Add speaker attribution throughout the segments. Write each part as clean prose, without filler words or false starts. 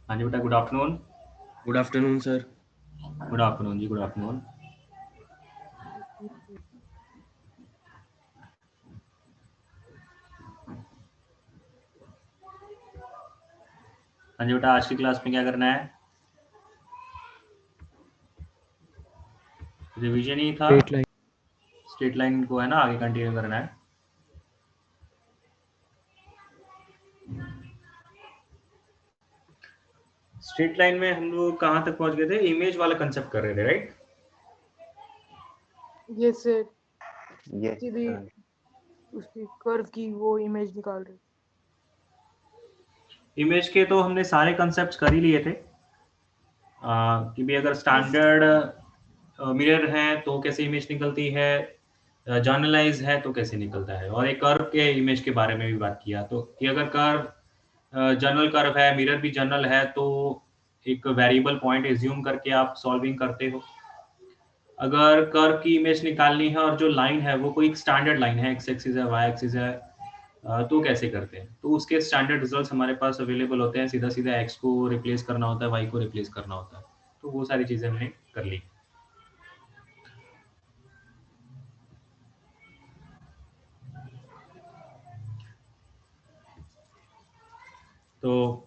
Speaker 1: हाँ जी बेटा, good afternoon.
Speaker 2: Good afternoon sir.
Speaker 1: Good afternoon जी, गुड आफ्टरनून। हाँ जी बेटा, आज की क्लास में क्या करना है? रिवीजन ही था।
Speaker 2: Straight line.
Speaker 1: स्ट्रेट लाइन को है ना आगे कंटिन्यू करना है। स्ट्रेट लाइन में हम लोग कहाँ तक पहुंच गए थे? इमेज वाला कंसेप्ट कर रहे थे, राइट?
Speaker 3: जैसे
Speaker 2: यस
Speaker 3: सीधी
Speaker 2: सर।
Speaker 3: उसकी कर्व की वो इमेज निकाल रहे।
Speaker 1: इमेज के तो हमने सारे कंसेप्ट कर ही लिए थे। कि भी अगर स्टैंडर्ड मिरर है तो कैसे इमेज निकलती है, जर्नलाइज है तो कैसे निकलता है, और एक कर्व के इमेज के बारे में भी बात किया। तो कि अगर कर्व जनरल कर्व है, मिरर भी जनरल है, तो एक वेरिएबल पॉइंट एज्यूम करके आप सॉल्विंग करते हो। अगर कर्व की इमेज निकालनी है और जो लाइन है वो कोई स्टैंडर्ड लाइन है, एक्स एक्सिस है, वाई एक्सिस है, तो कैसे करते हैं? तो उसके स्टैंडर्ड रिजल्ट्स हमारे पास अवेलेबल होते हैं। सीधा सीधा एक्स को रिप्लेस करना होता है, वाई को रिप्लेस करना होता है। तो वो सारी चीजें हमने कर ली। तो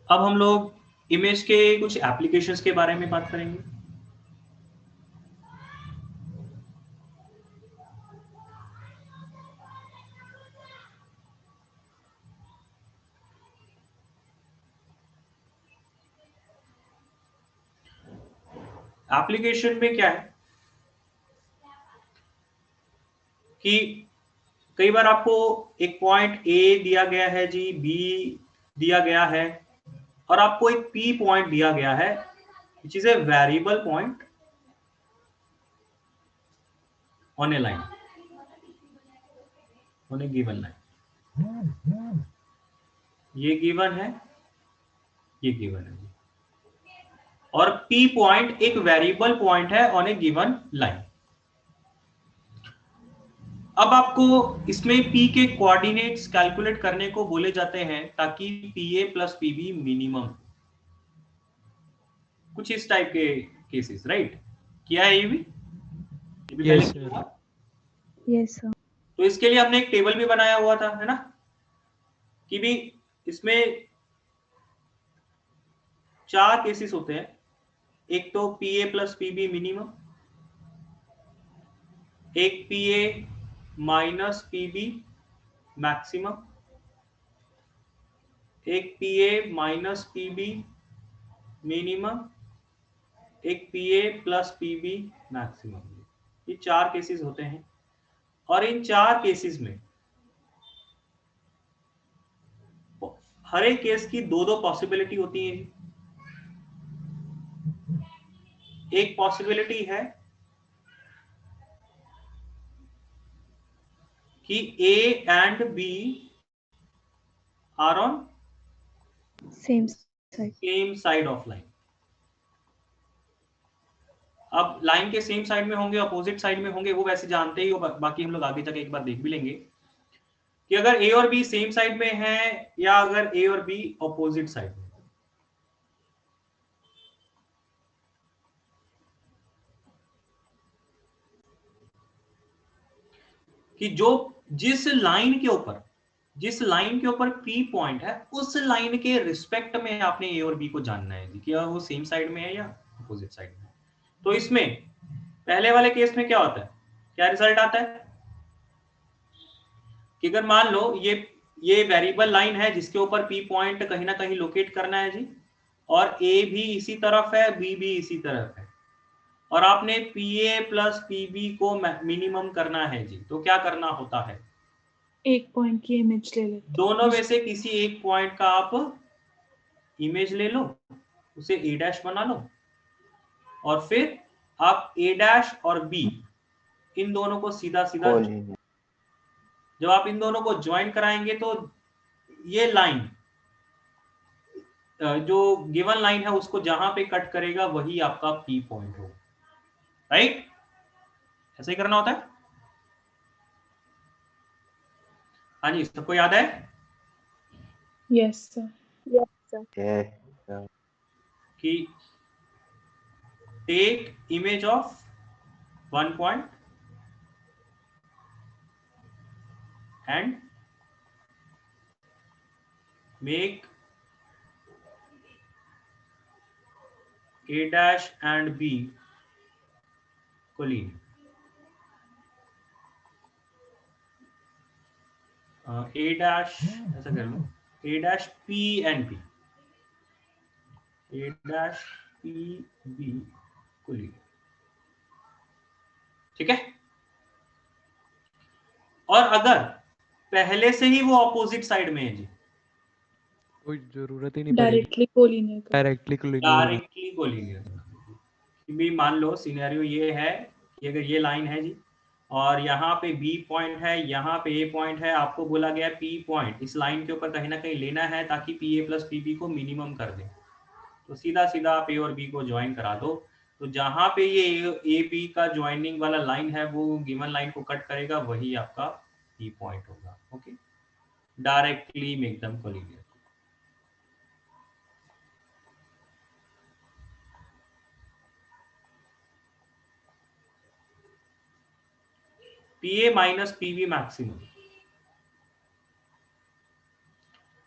Speaker 1: अब हम लोग इमेज के कुछ एप्लीकेशंस के बारे में बात करेंगे। एप्लीकेशन में क्या है कि कई बार आपको एक पॉइंट ए दिया गया है जी, बी दिया गया है, और आपको एक पी पॉइंट दिया गया है, which is a variable point on A line, on A given line. ये गिवन है, ये गिवन है, और पी पॉइंट एक वेरिएबल पॉइंट है ऑन ए गिवन लाइन। अब आपको इसमें पी के कोऑर्डिनेट्स कैलकुलेट करने को बोले जाते हैं ताकि P A plus P B minimum, कुछ इस टाइप के केसेस, राइट? किया है ये भी पहले
Speaker 2: यस
Speaker 1: किया
Speaker 2: सर।
Speaker 1: हुआ।
Speaker 4: Yes sir.
Speaker 1: तो इसके लिए हमने एक टेबल भी बनाया हुआ था, है ना, कि भी इसमें 4 केसेस होते हैं। एक तो P A plus P B minimum, एक P A minus P B maximum, एक P A minus P B minimum, एक P A plus P B maximum. ये 4 केसेस होते हैं, और इन 4 केसेस में हर एक केस की दो दो पॉसिबिलिटी होती है। एक पॉसिबिलिटी है कि A and B are on
Speaker 4: same side.
Speaker 1: Same side of line. अब लाइन के सेम साइड में होंगे, अपोजिट साइड में होंगे, वो वैसे जानते ही हो, बाकी हम लोग आगे तक एक बार देख भी लेंगे कि अगर ए और बी सेम साइड में है या अगर ए और बी अपोजिट साइड में। कि जो जिस लाइन के ऊपर पी पॉइंट है, उस लाइन के रिस्पेक्ट में आपने ए और बी को जानना है कि क्या वो सेम साइड में है या अपोजिट साइड में। तो इसमें पहले वाले केस में क्या होता है, क्या रिजल्ट आता है कि अगर मान लो ये वेरिएबल लाइन है जिसके ऊपर पी पॉइंट कहीं ना कहीं लोकेट करना है जी, और ए भी इसी तरफ है, बी भी इसी तरफ है, और आपने P A plus P B को मिनिमम करना है जी, तो क्या करना होता है?
Speaker 4: एक पॉइंट की इमेज ले लेते।
Speaker 1: दोनों में से किसी एक पॉइंट का आप इमेज ले लो, उसे ए डैश बना लो, और फिर आप ए डैश और बी इन दोनों को सीधा सीधा, जब आप इन दोनों को ज्वाइन कराएंगे तो ये लाइन जो गिवन लाइन है उसको जहां पे कट करेगा वही आपका पी पॉइंट होगा, राइट? ऐसे ही करना होता है। हाँ जी, सबको याद है?
Speaker 4: Yes sir. Yes, sir.
Speaker 2: Yes, sir.
Speaker 1: कि take image of 1 point and make A dash and B collinear. A dash ऐसा कर लो, A dash P and B, A dash P B collinear. ठीक है। और अगर पहले से ही वो ऑपोजिट साइड में है जी,
Speaker 5: कोई जरूरत ही नहीं पड़ेगी,
Speaker 4: डायरेक्टली कोलिनियर का।
Speaker 5: डायरेक्टली कोलिनियर होगा।
Speaker 1: डायरेक्टली कोलिनियर कि भी मान लो सिनेरियो ये है कि अगर ये लाइन है जी और यहाँ पे बी पॉइंट है, यहाँ पे ए पॉइंट है, आपको बोला गया पी पॉइंट इस लाइन के ऊपर कहीं ना कहीं लेना है ताकि P A plus P B को मिनिमम कर दे। तो सीधा सीधा आप ए और बी को ज्वाइन करा दो, तो जहां पे ये ए बी का ज्वाइनिंग वाला लाइन है वो गिवन लाइन को कट करेगा, वही आपका पी पॉइंट होगा। Okay, directly make them collinear. PA minus PB maximum,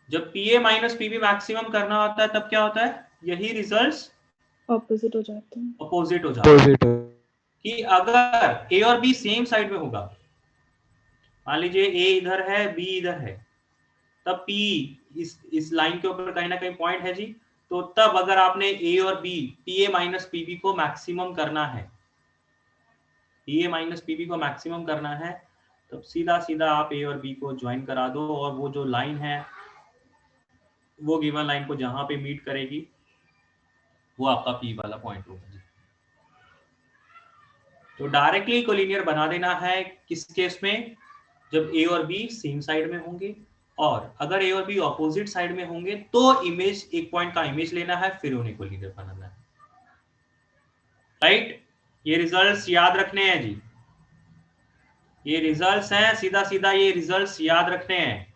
Speaker 1: जब पीए माइनस पीबी मैक्सिमम करना होता है तब क्या होता है, यही रिजल्ट्स
Speaker 4: ऑपोजिट हो जाते हैं।
Speaker 1: अपोजिट हो जाते हैं।
Speaker 5: अपोजिट
Speaker 1: कि अगर ए और बी सेम साइड में होगा, मान लीजिए ए इधर है बी इधर है, तब पी इस लाइन के ऊपर कहीं ना कहीं पॉइंट है जी, तो तब अगर आपने ए और बी पीए माइनस पीबी को मैक्सिमम करना है, पीए माइनस पीबी को मैक्सिमम करना है, तब सीधा सीधा आप ए और बी को ज्वाइन करा दो और वो जो लाइन है वो गिवन लाइन को जहां पे मीट करेगी वो आपका पी वाला पॉइंट होगा जी। तो डायरेक्टली कोलिनियर बना देना है किस केस में, जब ए और बी सेम साइड में होंगे, और अगर ए और बी ऑपोजिट साइड में होंगे तो इमेज एक पॉइंट का इमेज लेना है, फिर उन्हें कोलिनियर बनाना है। राइट, ये रिजल्ट्स याद रखने हैं जी, ये रिजल्ट्स हैं, सीधा सीधा ये रिजल्ट्स याद रखने हैं,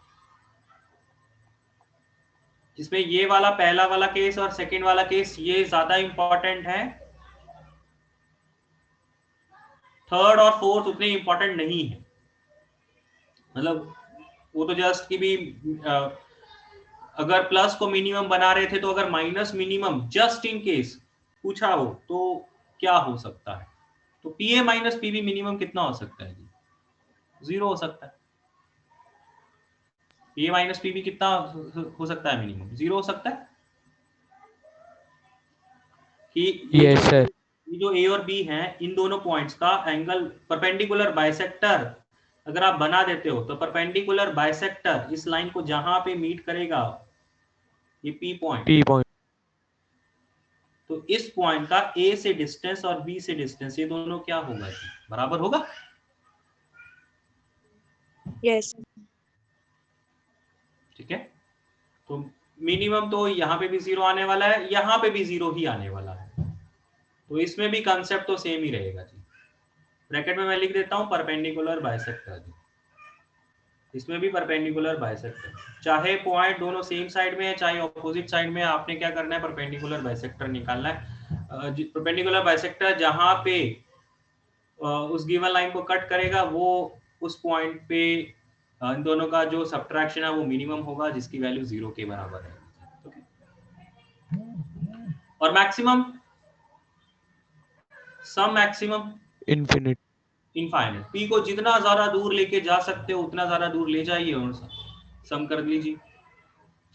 Speaker 1: जिसमें ये वाला पहला वाला केस और सेकेंड वाला केस ये ज्यादा इंपॉर्टेंट है, थर्ड और फोर्थ उतने इंपॉर्टेंट नहीं है। मतलब वो तो जस्ट कि भी अगर प्लस को मिनिमम बना रहे थे तो अगर minus minimum just in case पूछा हो तो क्या हो सकता है, तो पीए माइनस पीबी मिनिमम कितना हो सकता है जी, 0 हो सकता है। पीए माइनस पीबी कितना हो सकता है मिनिमम, 0 हो सकता है। कि
Speaker 5: यस सर।
Speaker 1: ये जो ए और बी हैं इन दोनों पॉइंट्स का एंगल परपेंडिकुलर बाइसेक्टर अगर आप बना देते हो, तो परपेंडिकुलर बाइसेक्टर इस लाइन को जहां पे मीट करेगा ये पी पॉइंट, तो इस पॉइंट का ए से डिस्टेंस और बी से डिस्टेंस ये दोनों क्या होगा जी, बराबर होगा।
Speaker 4: यस।
Speaker 1: ठीक है, तो मिनिमम तो यहाँ पे भी 0 आने वाला है, यहाँ पे भी 0 ही आने वाला है, तो इसमें भी कंसेप्ट तो सेम ही रहेगा जी। ब्रैकेट में मैं लिख देता हूँ परपेंडिकुलर बाइसेक्टर जी, इसमें भी परपेंडिकुलर बाइसेक्टर, चाहे पॉइंट दोनों सेम साइड में है चाहे ऑपोजिट साइड में, आपने क्या करना है परपेंडिकुलर बाइसेक्टर निकालना है। परपेंडिकुलर बाइसेक्टर जहां पे उस गिवन लाइन को कट करेगा वो उस पॉइंट पे इन दोनों का जो सब्ट्रैक्शन है वो मिनिमम होगा जिसकी वैल्यू 0 के बराबर है। और मैक्सिमम, सम मैक्सिमम
Speaker 5: इनफिनिट,
Speaker 1: इनफाइनाइट, पी को जितना ज्यादा दूर लेके जा सकते हो उतना ज्यादा दूर ले जाइए और सम कर लीजिए,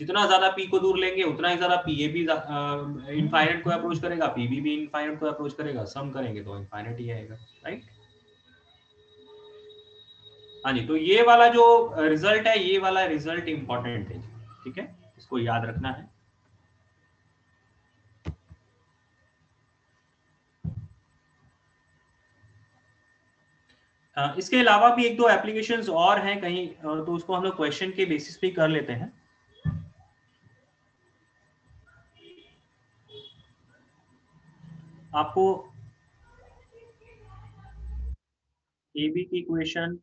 Speaker 1: जितना ज्यादा पी को दूर लेंगे उतना ही ज्यादा पी ए भी इनफाइनाइट को अप्रोच करेगा, पी बी भी इनफाइनाइट को अप्रोच करेगा, सम करेंगे तो इनफाइनाइट ही आएगा। राइट, हाँ जी, तो ये वाला जो रिजल्ट है ये वाला रिजल्ट इंपॉर्टेंट है, ठीक है, इसको याद रखना है। इसके अलावा भी एक दो एप्लीकेशंस और हैं कहीं, तो उसको हम लोग क्वेश्चन के बेसिस पे कर लेते हैं। आपको ए बी की इक्वेशन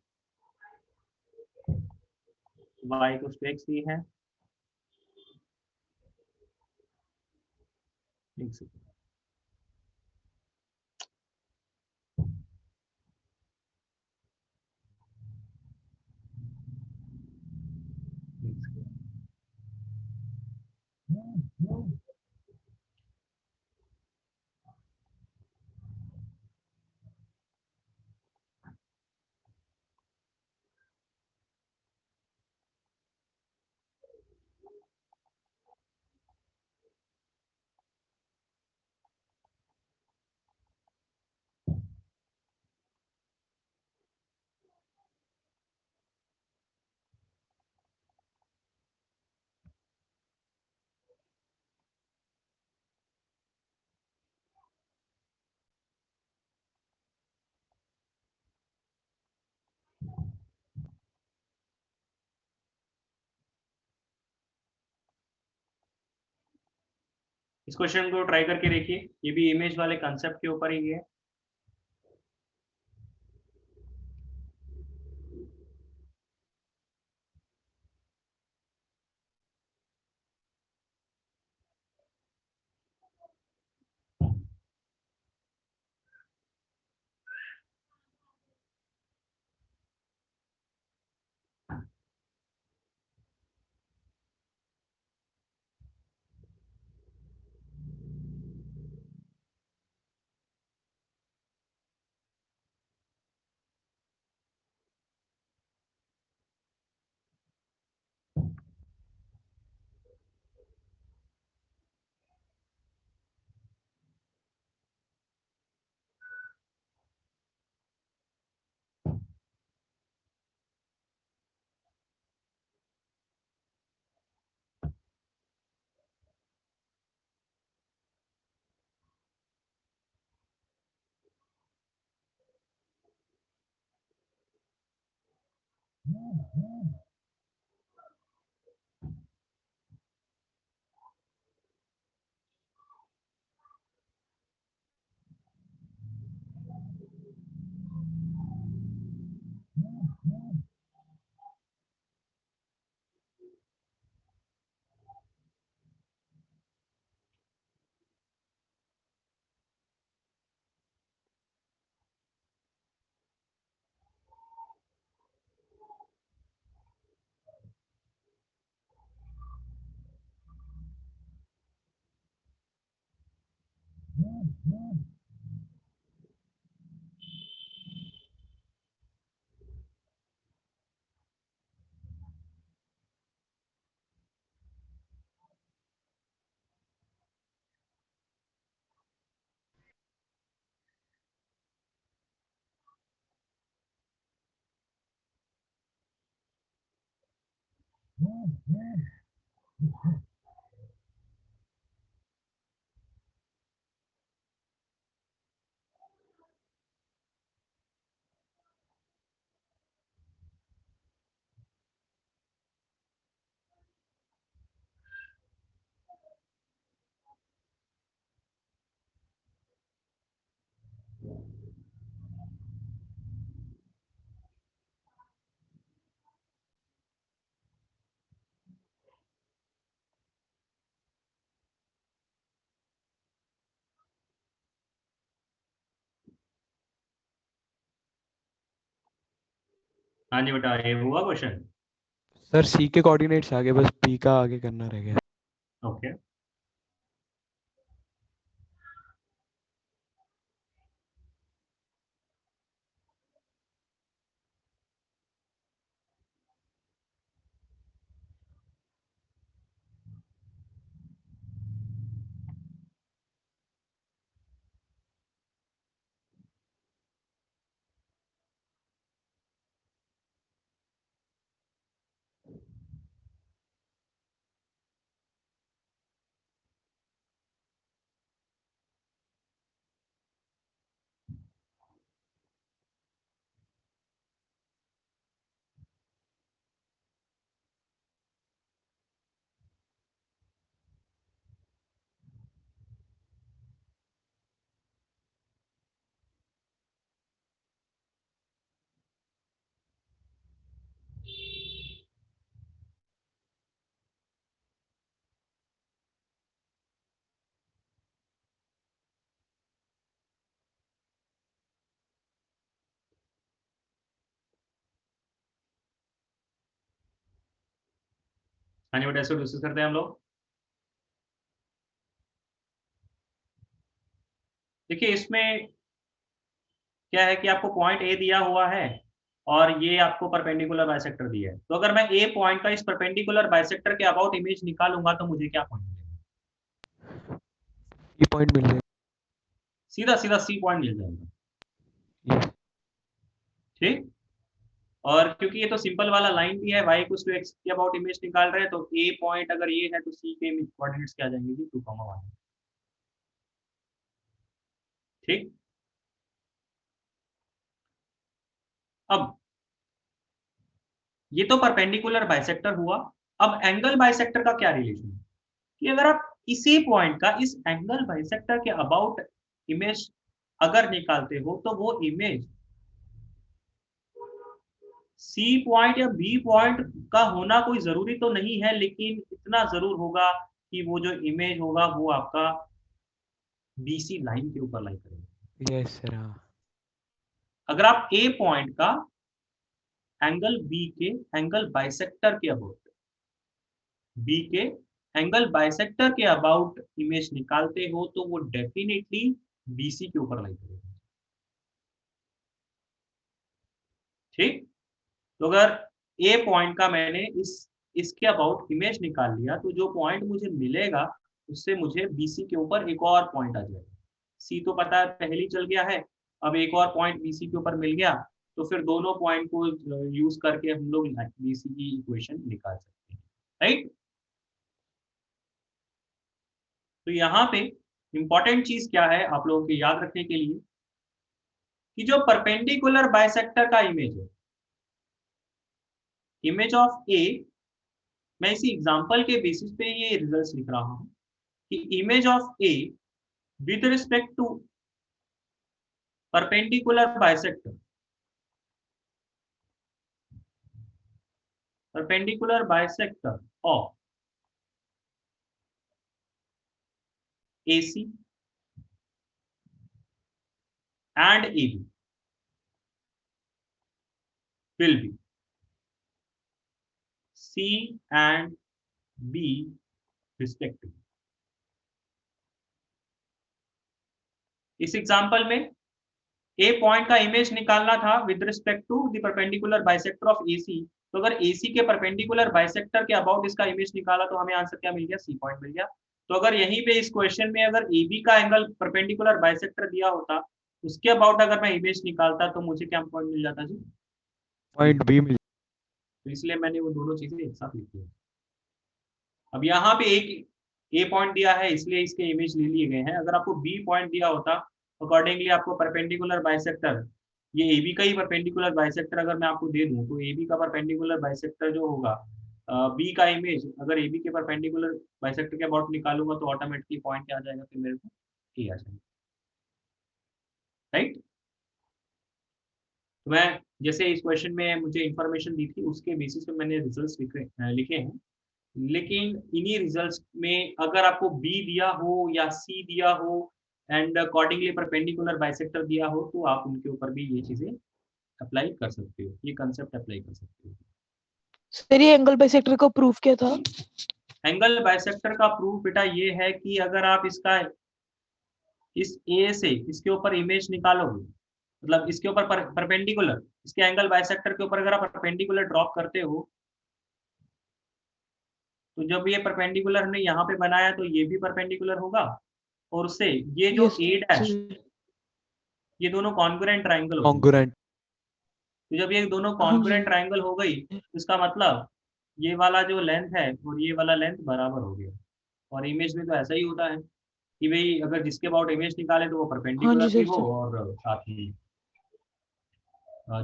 Speaker 1: y को x दी है, एक सेकंड। एक सेकंड। इस क्वेश्चन को ट्राई करके देखिए, ये भी इमेज वाले कंसेप्ट के ऊपर ही है। हाँ जी बेटा, ये हुआ क्वेश्चन।
Speaker 5: सर सी के कोऑर्डिनेट्स आगे, बस पी का आगे करना रह गया।
Speaker 1: ओके। हानिमन टेस्ट को डिस्कस करते हैं हम लोग। देखिए इसमें क्या है कि आपको पॉइंट ए दिया हुआ है और ये आपको परपेंडिकुलर बाइसेक्टर दिया है। तो अगर मैं ए पॉइंट का इस परपेंडिकुलर बाइसेक्टर के अबाउट इमेज निकालूंगा तो मुझे क्या पॉइंट मिलेगा?
Speaker 5: ई पॉइंट मिल जाएगा।
Speaker 1: सीधा सीधा सी पॉइंट मिल जाएगा।
Speaker 5: यस।
Speaker 1: ठीक, और क्योंकि ये तो सिंपल वाला लाइन भी है, y इक्वल्स टू x के अबाउट इमेज निकाल रहे हैं, तो a पॉइंट अगर ये है तो c के कोऑर्डिनेट्स क्या आ जाएंगे जी? 2,1। ठीक, अब ये तो परपेंडिकुलर बाइसेक्टर हुआ। अब एंगल बाइसेक्टर का क्या रिलेशन है कि अगर आप इसी पॉइंट का इस एंगल बाइसेक्टर के अबाउट इमेज अगर निकालते हो तो वो इमेज सी पॉइंट या बी पॉइंट का होना कोई जरूरी तो नहीं है, लेकिन इतना जरूर होगा कि वो जो इमेज होगा वो आपका बीसी लाइन के ऊपर लाई करेगा।
Speaker 5: Yes sir. हाँ।
Speaker 1: अगर आप ए पॉइंट का एंगल बी के एंगल बाइसेक्टर के अबाउट बी के एंगल बाइसेक्टर के अबाउट इमेज निकालते हो तो वो डेफिनेटली बीसी के ऊपर लाई करेगा। ठीक, तो अगर ए पॉइंट का मैंने इसके अबाउट इमेज निकाल लिया तो जो पॉइंट मुझे मिलेगा उससे मुझे बीसी के ऊपर एक और पॉइंट आ जाएगा। सी तो पता है पहले ही चल गया है, अब एक और पॉइंट बीसी के ऊपर मिल गया तो फिर दोनों पॉइंट को यूज करके हम लोग बीसी की इक्वेशन निकाल सकते हैं। राइट, तो यहाँ पे इंपॉर्टेंट चीज क्या है आप लोगों को याद रखने के लिए कि जो परपेंडिकुलर बाइसेक्टर का इमेज है, इमेज ऑफ ए, मैं इसी एग्जांपल के बेसिस पे ये रिजल्ट्स लिख रहा हूं कि image of A with respect to perpendicular bisector, perpendicular bisector of AC and AB will be C and B respectively। इस एग्जांपल में ए पॉइंट का इमेज निकालना था with respect to the perpendicular bisector of AC, तो अगर AC के perpendicular bisector के about इसका इमेज निकाला तो हमें आंसर क्या मिल गया? C पॉइंट मिल गया। तो अगर यहीं पे इस क्वेश्चन में अगर AB का एंगल परपेंडिकुलर बाइसेक्टर दिया होता उसके अबाउट अगर मैं इमेज निकालता तो मुझे क्या पॉइंट मिल जाता जी?
Speaker 5: पॉइंट बी मिल।
Speaker 1: तो इसलिए मैंने वो दोनों चीजें एक साथ लिखी है। अब यहाँ पे एक ए पॉइंट दिया है इसलिए इसके इमेज ले लिए गए हैं। अगर आपको बी पॉइंट दिया होता अकॉर्डिंगली आपको परपेंडिकुलर बाइसेक्टर, ये ए बी का ही परपेंडिकुलर बाइसेक्टर अगर मैं आपको दे दूं तो ए बी का परपेंडिकुलर बाइसेक्टर जो होगा बी का इमेज अगर ए बी के परपेंडिकुलर बाइसेक्टर के अबाउट निकालूंगा तो ऑटोमेटिकली पॉइंट क्या आ जाएगा फिर मेरे को? ए आ जाएगा। राइट, तो मैं जैसे इस क्वेश्चन में मुझे इंफॉर्मेशन दी थी उसके बेसिस पे मैंने रिजल्ट्स लिखे हैं, लेकिन इन्हीं रिजल्ट्स में अगर आपको बी दिया हो या सी दिया हो एंड अकॉर्डिंगली परपेंडिकुलर बाइसेक्टर दिया हो तो आप उनके ऊपर भी ये चीजें अप्लाई कर सकते हो, ये कंसेप्ट अप्लाई कर सकते हो।
Speaker 3: सर ये एंगल बाइसेक्टर का प्रूफ क्या था?
Speaker 1: एंगल बाइसेक्टर का प्रूफ बेटा ये है कि अगर आप इसका इस ए से इसके ऊपर इमेज निकालोगे, मतलब इसके ऊपर परपेंडिकुलर इसके एंगल बाइसेक्टर के ऊपर अगर आप परपेंडिकुलर ड्रॉप करते हो तो जब ये परपेंडिकुलर हमने यहाँ पे बनाया तो ये भी परपेंडिकुलर होगा और उससे ये जो
Speaker 3: यस
Speaker 1: ए डैश
Speaker 3: सर।
Speaker 1: ये दोनों कॉन्ग्रुएंट ट्रायंगल हो गए।
Speaker 5: कॉन्ग्रुएंट।
Speaker 1: तो जब ये दोनों
Speaker 3: हाँ जी।
Speaker 1: कॉन्ग्रुएंट ट्रायंगल हो गई तो इसका मतलब ये वाला जो लेंथ है और ये वाला लेंथ बराबर हो गया। और इमेज में तो ऐसा ही होता है कि भाई अगर जिसके अबाउट इमेज निकाले तो वो
Speaker 3: हाँ
Speaker 1: परपेंडिकुलर
Speaker 3: जी
Speaker 1: भी
Speaker 3: सर
Speaker 1: हो
Speaker 3: सर।
Speaker 1: और साथ ही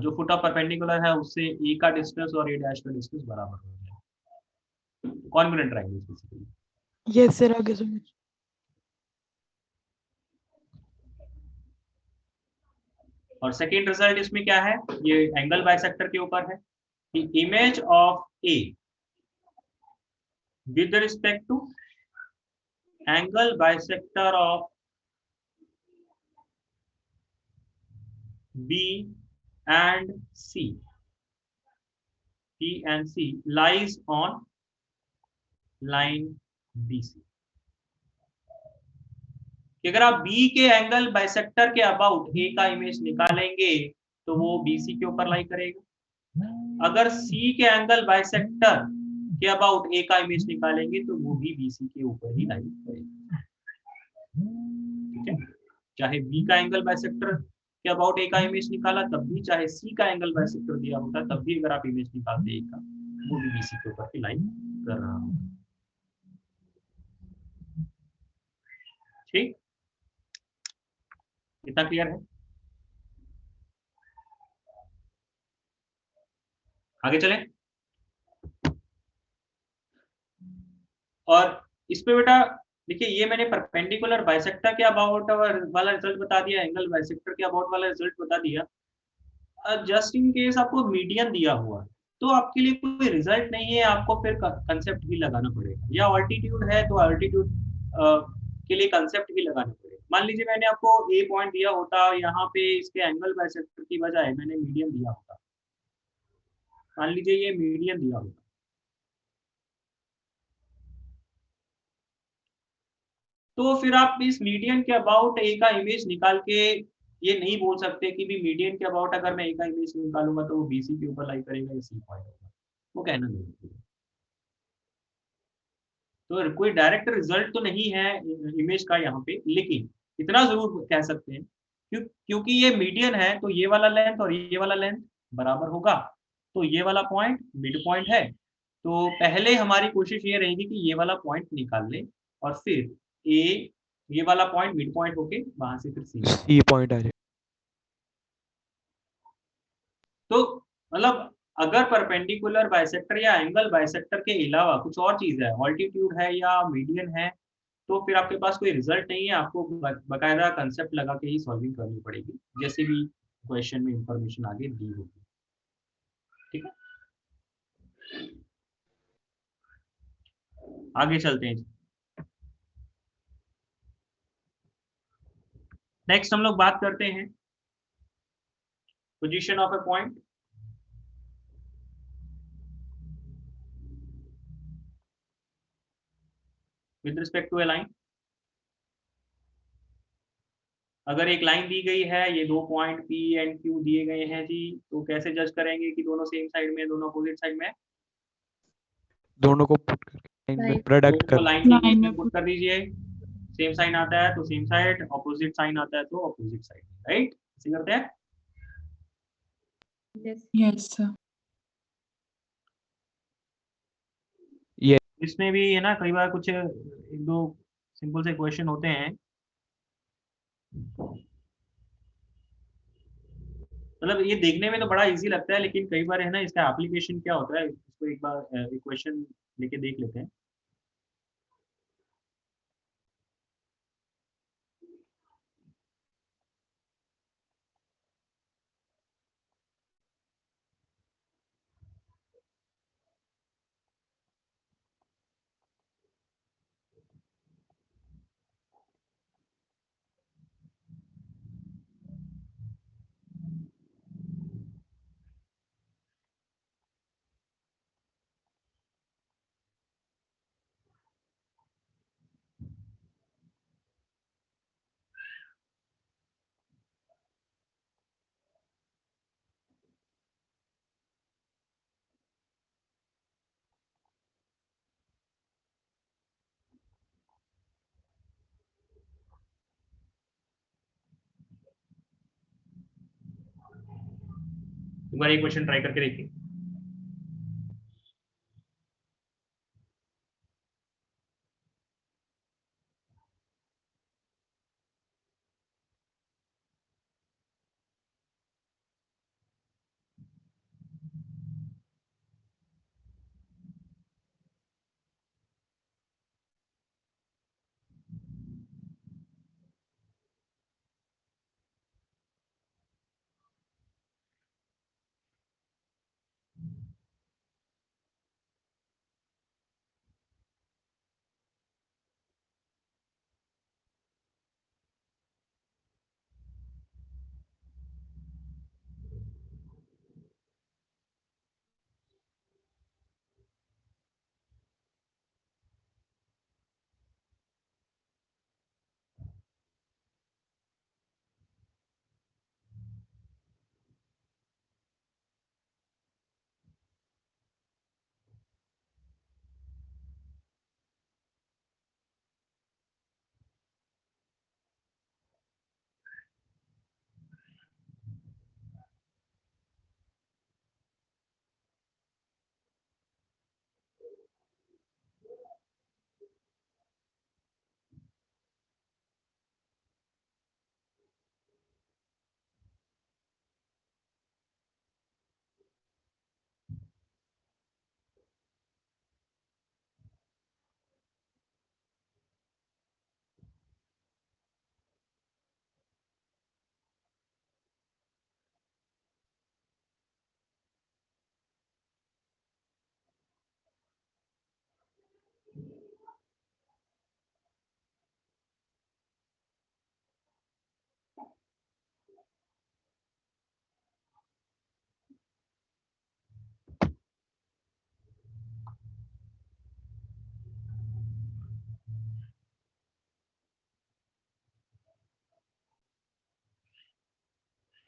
Speaker 1: जो फुट ऑफ परपेंडिकुलर है उससे ए का डिस्टेंस और ए डैश का डिस्टेंस बराबर हो जाए। Congruent triangle basically.
Speaker 3: Yes sir आगे समझ।
Speaker 1: और सेकेंड रिजल्ट इसमें क्या है, ये एंगल बाइसेक्टर के ऊपर है कि image of A with respect to angle bisector of B and C, B and C lies on line BC। कि अगर आप B के एंगल बाइसेक्टर के अबाउट A का इमेज निकालेंगे तो वो BC के ऊपर लाई करेगा। अगर C के एंगल बाइसेक्टर के अबाउट A का इमेज निकालेंगे तो वो भी BC के ऊपर ही लाई करेगा। ठीक है, चाहे B का एंगल बाइसेक्टर के अबाउट A का इमेज निकाला तब भी, चाहे C का एंगल बाइसेक्टर दिया होता तब भी अगर आप इमेज निकालते A का, वो भी BC के ऊपर ही लाई कर रहा होगा। ठीक, इतना क्लियर है? आगे चलें। और इस पे बेटा देखिए, ये मैंने परपेंडिकुलर बाइसेक्टर के अबाउट वाला रिजल्ट बता दिया, एंगल बाइसेक्टर के अबाउट वाला रिजल्ट बता दिया। जस्ट इन केस आपको मीडियन दिया हुआ है तो आपके लिए कोई रिजल्ट नहीं है, आपको फिर कंसेप्ट भी लगाना पड़ेगा, या ऑल्टीट्यूड है तो ऑल्टीट्यूड के लिए कंसेप्ट भी लगाना पड़ेगा। मान लीजिए मैंने आपको ए पॉइंट दिया होता, यहाँ पे इसके एंगल बाइसेक्टर की बजाय मैंने मीडियन दिया होता, मान लीजिए ये मीडियन दिया होता, तो फिर आप इस मीडियन के अबाउट ए का इमेज निकाल के ये नहीं बोल सकते कि भी मीडियन के अबाउट अगर मैं ए का इमेज निकालूंगा तो वो BC के ऊपर लाई करेगा, या C पॉइंट होगा, वो कहना नहीं। तो कोई डायरेक्ट रिजल्ट तो नहीं है इमेज का यहाँ पे, लेकिन इतना जरूर कह सकते हैं क्योंकि ये मीडियन है तो ये वाला लेंथ और ये वाला लेंथ बराबर होगा, तो ये वाला पॉइंट मिड पॉइंट है। तो पहले हमारी कोशिश ये रहेगी कि ये वाला पॉइंट निकाल ले और फिर ये वाला पॉइंट मिड पॉइंट होके वहां से फिर
Speaker 5: C पॉइंट आ जाए।
Speaker 1: तो मतलब अगर परपेंडिकुलर बाइसेक्टर या एंगल बाइसेक्टर के अलावा कुछ और चीज है, ऑल्टीट्यूड है या मीडियन है, तो फिर आपके पास कोई रिजल्ट नहीं है, आपको बकायदा कंसेप्ट लगा के ही सॉल्विंग करनी पड़ेगी, जैसे भी क्वेश्चन में इंफॉर्मेशन आगे दी होगी। ठीक है, आगे चलते हैं। नेक्स्ट हम लोग बात करते हैं position of a point. With respect to a line, अगर एक लाइन दी गई है, ये दो पॉइंट P एंड Q दिए गए हैं जी, तो कैसे जज करेंगे कि दोनों सेम साइड में, दोनों अपोजिट साइड में?
Speaker 5: दोनों को पुट करके लाइन में
Speaker 4: Right.
Speaker 5: प्रोडक्ट
Speaker 1: तो
Speaker 5: कर।
Speaker 1: लाइन
Speaker 4: Line
Speaker 1: में
Speaker 4: में
Speaker 1: पुट कर दीजिए, सेम साइन आता है तो सेम साइड, अपोजिट साइन आता है तो अपोजिट साइड, राइट? ऐसे करते हैं।
Speaker 4: Yes, sir.
Speaker 1: इसमें भी है ना, कई बार कुछ एक दो सिंपल से क्वेश्चन होते हैं, मतलब ये देखने में तो बड़ा इजी लगता है, लेकिन कई बार है ना इसका एप्लीकेशन क्या होता है, इसको एक बार एक क्वेश्चन लेके देख लेते हैं। एक बार एक क्वेश्चन ट्राई करके देखिए।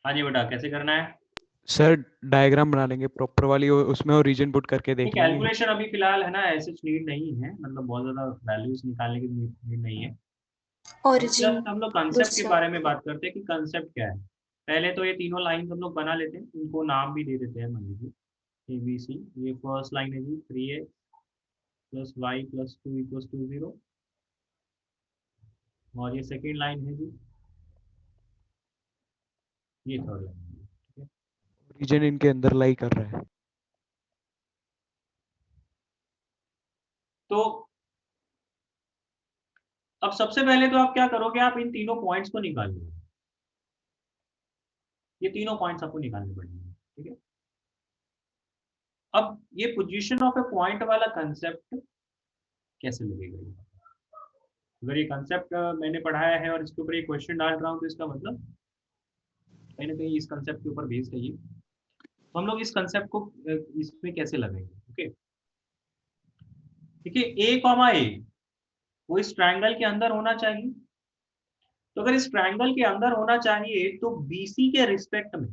Speaker 1: हाँ जी बेटा, कैसे करना है?
Speaker 5: सर डायग्राम बना लेंगे प्रॉपर वाली, उसमें ओरिजिन पुट करके
Speaker 1: ये
Speaker 5: देख लेंगे।
Speaker 1: कैलकुलेशन अभी फिलहाल है ना, ऐसे नीड नहीं है, मतलब बहुत ज्यादा वैल्यूज निकालने की नीड नहीं है।
Speaker 6: ओरिजिन
Speaker 1: जस्ट हम लोग कंसेप्ट के
Speaker 6: दूसरा
Speaker 1: बारे में बात करते हैं कि कंसेप्ट क्या है। पहले तो ये तीनों लाइन हम लोग बना लेते हैं, इनको नाम भी दे देते हैं। मान लीजिए ABC, ये फर्स्ट लाइन है जी 3x plus y plus 2 equals to 0, और ये सेकेंड लाइन है जी, ये थर्ड लाइन है। ठीक है,
Speaker 5: ओरिजिन इनके अंदर लाई कर रहा है।
Speaker 1: तो अब सबसे पहले तो आप क्या करोगे, आप इन तीनों पॉइंट्स को निकाल लो। ये तीनों पॉइंट्स आपको निकालने पड़ेंगे। ठीक है, अब ये पोजीशन ऑफ ए पॉइंट वाला कंसेप्ट कैसे लगेगा ये? अगर ये कंसेप्ट मैंने पढ़ाया है और इसके ऊपर एक क्वेश्चन डाल रहा हूँ, तो इसका मतलब कहीं ना कहीं इस कंसेप्ट के ऊपर बेस्ड है ये। तो हम लोग इस कंसेप्ट को इसमें कैसे लगाएंगे? ओके, देखिए ए कॉमा ए वो इस ट्रायंगल के अंदर होना चाहिए। तो अगर इस ट्रायंगल के अंदर होना चाहिए तो बीसी के रिस्पेक्ट में,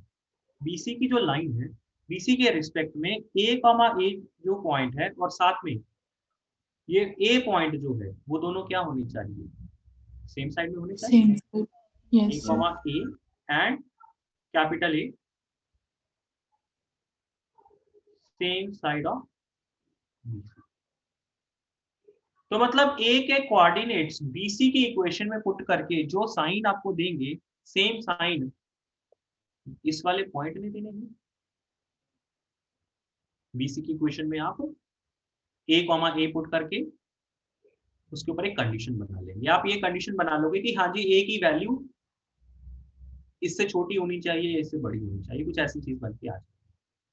Speaker 1: बीसी की जो लाइन है, बीसी के रिस्पेक्ट में ए कॉमा ए जो पॉइंट है, और साथ में ये ए पॉइंट जो है, वो दोनों क्या होनी चाहिए? सेम साइड में होने चाहिए।
Speaker 4: Same side.
Speaker 1: A
Speaker 4: Yes, sir.
Speaker 1: Comma A and capital A same side of BC. तो मतलब ए के कोऑर्डिनेट्स बीसी की इक्वेशन में पुट करके जो साइन आपको देंगे, सेम साइन इस वाले पॉइंट में देने हैं। बीसी की इक्वेशन में आप ए कॉमा ए पुट करके उसके ऊपर एक कंडीशन बना लेंगे। आप ये कंडीशन बना लोगे कि हाँ जी, ए की वैल्यू इससे छोटी होनी चाहिए, इससे बड़ी होनी चाहिए, कुछ ऐसी चीज बन के आ जाए।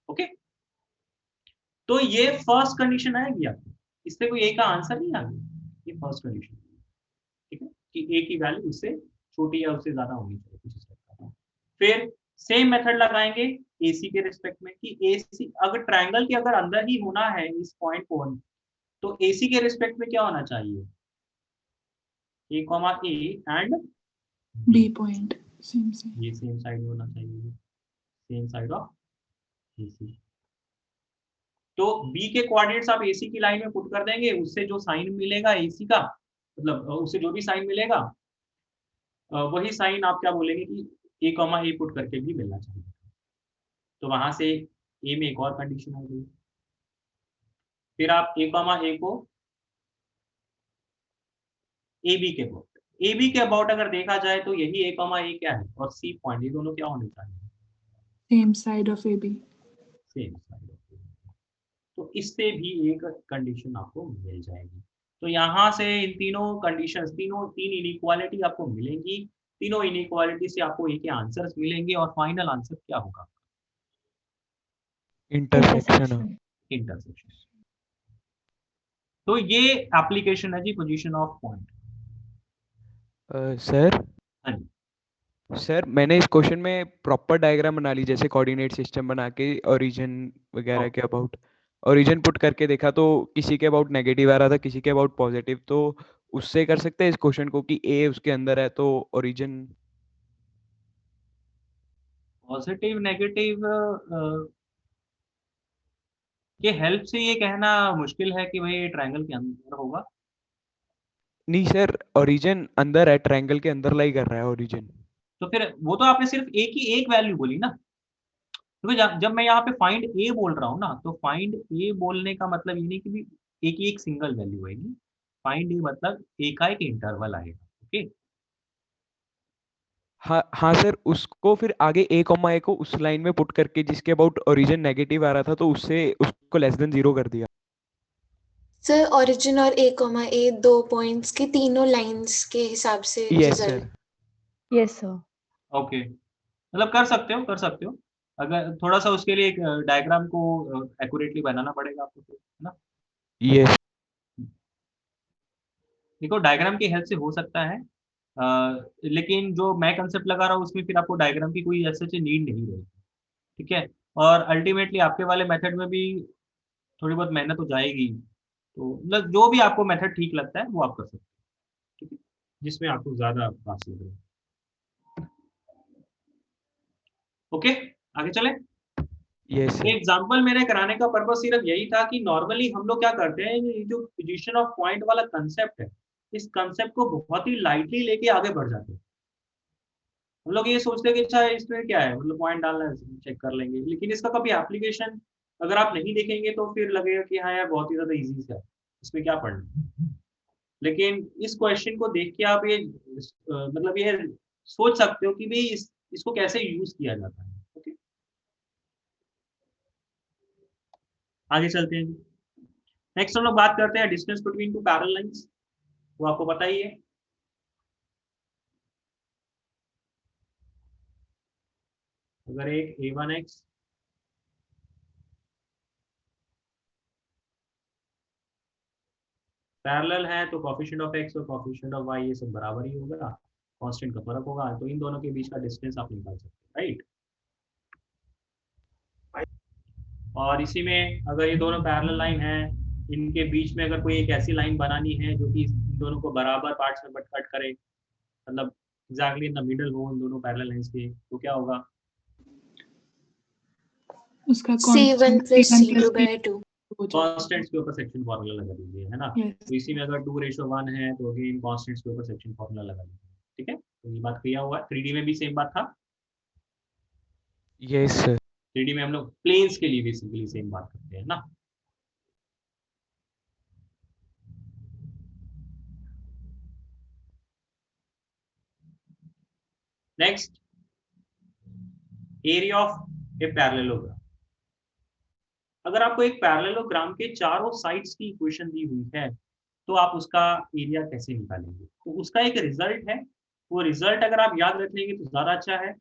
Speaker 1: ओके, तो ये फर्स्ट कंडीशन आएगी आपको, इससे कोई ए का आंसर नहीं आ गया, ये फर्स्ट कंडीशन। ठीक है, कि ए की वैल्यू उससे छोटी या उससे ज्यादा होनी चाहिए, कुछ इस टाइप का। फिर सेम मेथड लगाएंगे एसी के रिस्पेक्ट में कि एसी अगर ट्रायंगल के अगर अंदर ही होना है इस पॉइंट को, तो एसी के रिस्पेक्ट में क्या होना चाहिए? A comma A and
Speaker 4: B point. Same side.
Speaker 1: ये सेम साइड में होना चाहिए, सेम साइड ऑफ एसी। तो बी के कोऑर्डिनेट्स आप एसी की लाइन में पुट कर देंगे, उससे जो साइन मिलेगा एसी का, मतलब उससे जो भी साइन मिलेगा, वही साइन आप क्या बोलेंगे कि ए कॉमा ए पुट करके भी मिलना चाहिए। तो वहां से ए में एक और कंडीशन आ गई। फिर आप ए कॉमा ए को ए बी के अबाउट, ए बी के अबाउट अगर देखा जाए तो यही ए कॉमा ए क्या है, और सी पॉइंट, ये दोनों क्या होने चाहिए?
Speaker 4: Same side of AB.
Speaker 1: Same side. तो इससे भी एक कंडीशन आपको मिल जाएगी। तो यहाँ से इन तीनों कंडीशंस, तीन इनइक्वालिटी आपको मिलेंगी। तीनों इनइक्वालिटी से आपको ए के आंसर्स मिलेंगे, और फाइनल आंसर क्या होगा?
Speaker 5: इंटरसेक्शन।
Speaker 1: इंटरसेक्शन। तो ये एप्लीकेशन है जी पोजीशन ऑफ पॉइंट।
Speaker 5: सर
Speaker 1: हाँ जी,
Speaker 5: सर मैंने इस क्वेश्चन में प्रॉपर डायग्राम बना ली, जैसे कोऑर्डिनेट सिस्टम बना के ओरिजिन वगैरह के अबाउट, ओरिजिन पुट करके देखा तो किसी के अबाउट नेगेटिव आ रहा था, किसी के अबाउट पॉजिटिव। तो उससे कर सकते हैं इस क्वेश्चन को कि ए उसके अंदर है तो ओरिजिन।
Speaker 1: पॉजिटिव नेगेटिव के हेल्प से ये कहना मुश्किल है कि भाई ट्रायंगल के अंदर होगा।
Speaker 5: नहीं सर, ओरिजिन अंदर है, ट्रायंगल के अंदर लाई कर रहा है ओरिजिन।
Speaker 1: तो फिर वो तो आपने सिर्फ ए की एक वैल्यू बोली ना। तो जब मैं यहाँ पे फाइंड ए बोल रहा हूँ ना, तो फाइंड ए बोलने का मतलब ये नहीं कि भी ए की एक सिंगल वैल्यू आएगी। फाइंड ए मतलब ए का एक इंटरवल आएगा। ओके,
Speaker 5: हाँ हाँ सर, उसको फिर आगे ए कॉमा ए को उस लाइन में पुट करके जिसके अबाउट ओरिजिन नेगेटिव आ रहा था, तो उससे उसको लेस देन 0 कर दिया।
Speaker 6: सर ओरिजिन और ए कॉमा ए दो पॉइंट्स की तीनों लाइंस के हिसाब से
Speaker 5: yes sir.
Speaker 6: Result.
Speaker 3: Yes sir.
Speaker 1: Okay, मतलब कर सकते हो, कर सकते हो। अगर थोड़ा सा उसके लिए एक डायग्राम को एक्यूरेटली बनाना पड़ेगा आपको, है ना।
Speaker 5: यस।
Speaker 1: देखो डायग्राम की हेल्प से हो सकता है, लेकिन जो मैं कंसेप्ट लगा रहा हूँ उसमें फिर आपको डायग्राम की कोई ऐसे नीड नहीं रहेगी। ठीक है, और अल्टीमेटली आपके वाले मेथड में भी थोड़ी बहुत मेहनत हो जाएगी। तो मतलब जो भी आपको मेथड ठीक लगता है वो आप कर सकते हैं। ठीक है, जिसमें आपको ज़्यादा पास लग रहा है। ओके, आगे चले।
Speaker 5: Yes sir.
Speaker 1: एग्जाम्पल मेरे कराने का पर्पस सिर्फ यही था कि नॉर्मली हम लोग क्या करते हैं, ये जो पोजीशन ऑफ पॉइंट वाला कंसेप्ट है, इस कंसेप्ट को बहुत ही लाइटली लेके आगे बढ़ जाते हैं। हम लोग ये सोचते हैं कि अच्छा इसमें क्या है, मतलब पॉइंट डालना है, चेक कर लेंगे, लेकिन इसका कभी एप्लीकेशन अगर आप नहीं देखेंगे तो फिर लगेगा कि हाँ यार बहुत ही ज्यादा इजी है, इसमें क्या पढ़ना। लेकिन इस क्वेश्चन को देख के आप ये मतलब ये सोच सकते हो कि भाई इसको कैसे यूज किया जाता है। ओके, आगे चलते हैं। नेक्स्ट हम लोग बात करते हैं distance between two parallel lines. वो आपको पता ही है, अगर एक a1x पैरेलल है तो कोफिशिएंट ऑफ x और कोफिशिएंट ऑफ y ये सब बराबर ही होगा, कांस्टेंट का फर्क होगा, तो इन दोनों के बीच का डिस्टेंस आप निकाल सकते हैं, राइट। और इसी में अगर ये दोनों पैरेलल लाइन है, इनके बीच में अगर कोई एक ऐसी लाइन बनानी है जो कि इन दोनों को बराबर पार्ट्स में कट करे, मतलब एग्जैक्टली इन द मिडल हो इन दोनों पैरेलल लाइंस के, तो क्या होगा,
Speaker 4: उसका
Speaker 6: C1 plus
Speaker 4: C1
Speaker 6: C2
Speaker 4: plus
Speaker 6: by
Speaker 4: C2
Speaker 6: 2.
Speaker 4: हो जाएगा।
Speaker 1: कांस्टेंट्स के ऊपर सेक्शन फार्मूला लगा दीजिए, है ना।
Speaker 4: Yes.
Speaker 1: तो इसी में अगर 2:1 है तो अगेन कांस्टेंट्स के ऊपर सेक्शन फार्मूला लगा दीजिए, ठीक है। तो ये बात किया हुआ है, 3D में भी सेम बात था।
Speaker 5: Yes sir.
Speaker 1: 3D में हम लोग प्लेन्स के लिए बेसिकली सेम बात करते हैं ना। Next, area of a parallelogram. अगर आपको एक पैरेललोग्राम के चारों साइड्स की इक्वेशन दी हुई है तो आप उसका एरिया कैसे निकालेंगे, तो उसका एक रिजल्ट है, वो रिजल्ट अगर आप याद रख लेंगे तो ज्यादा अच्छा है।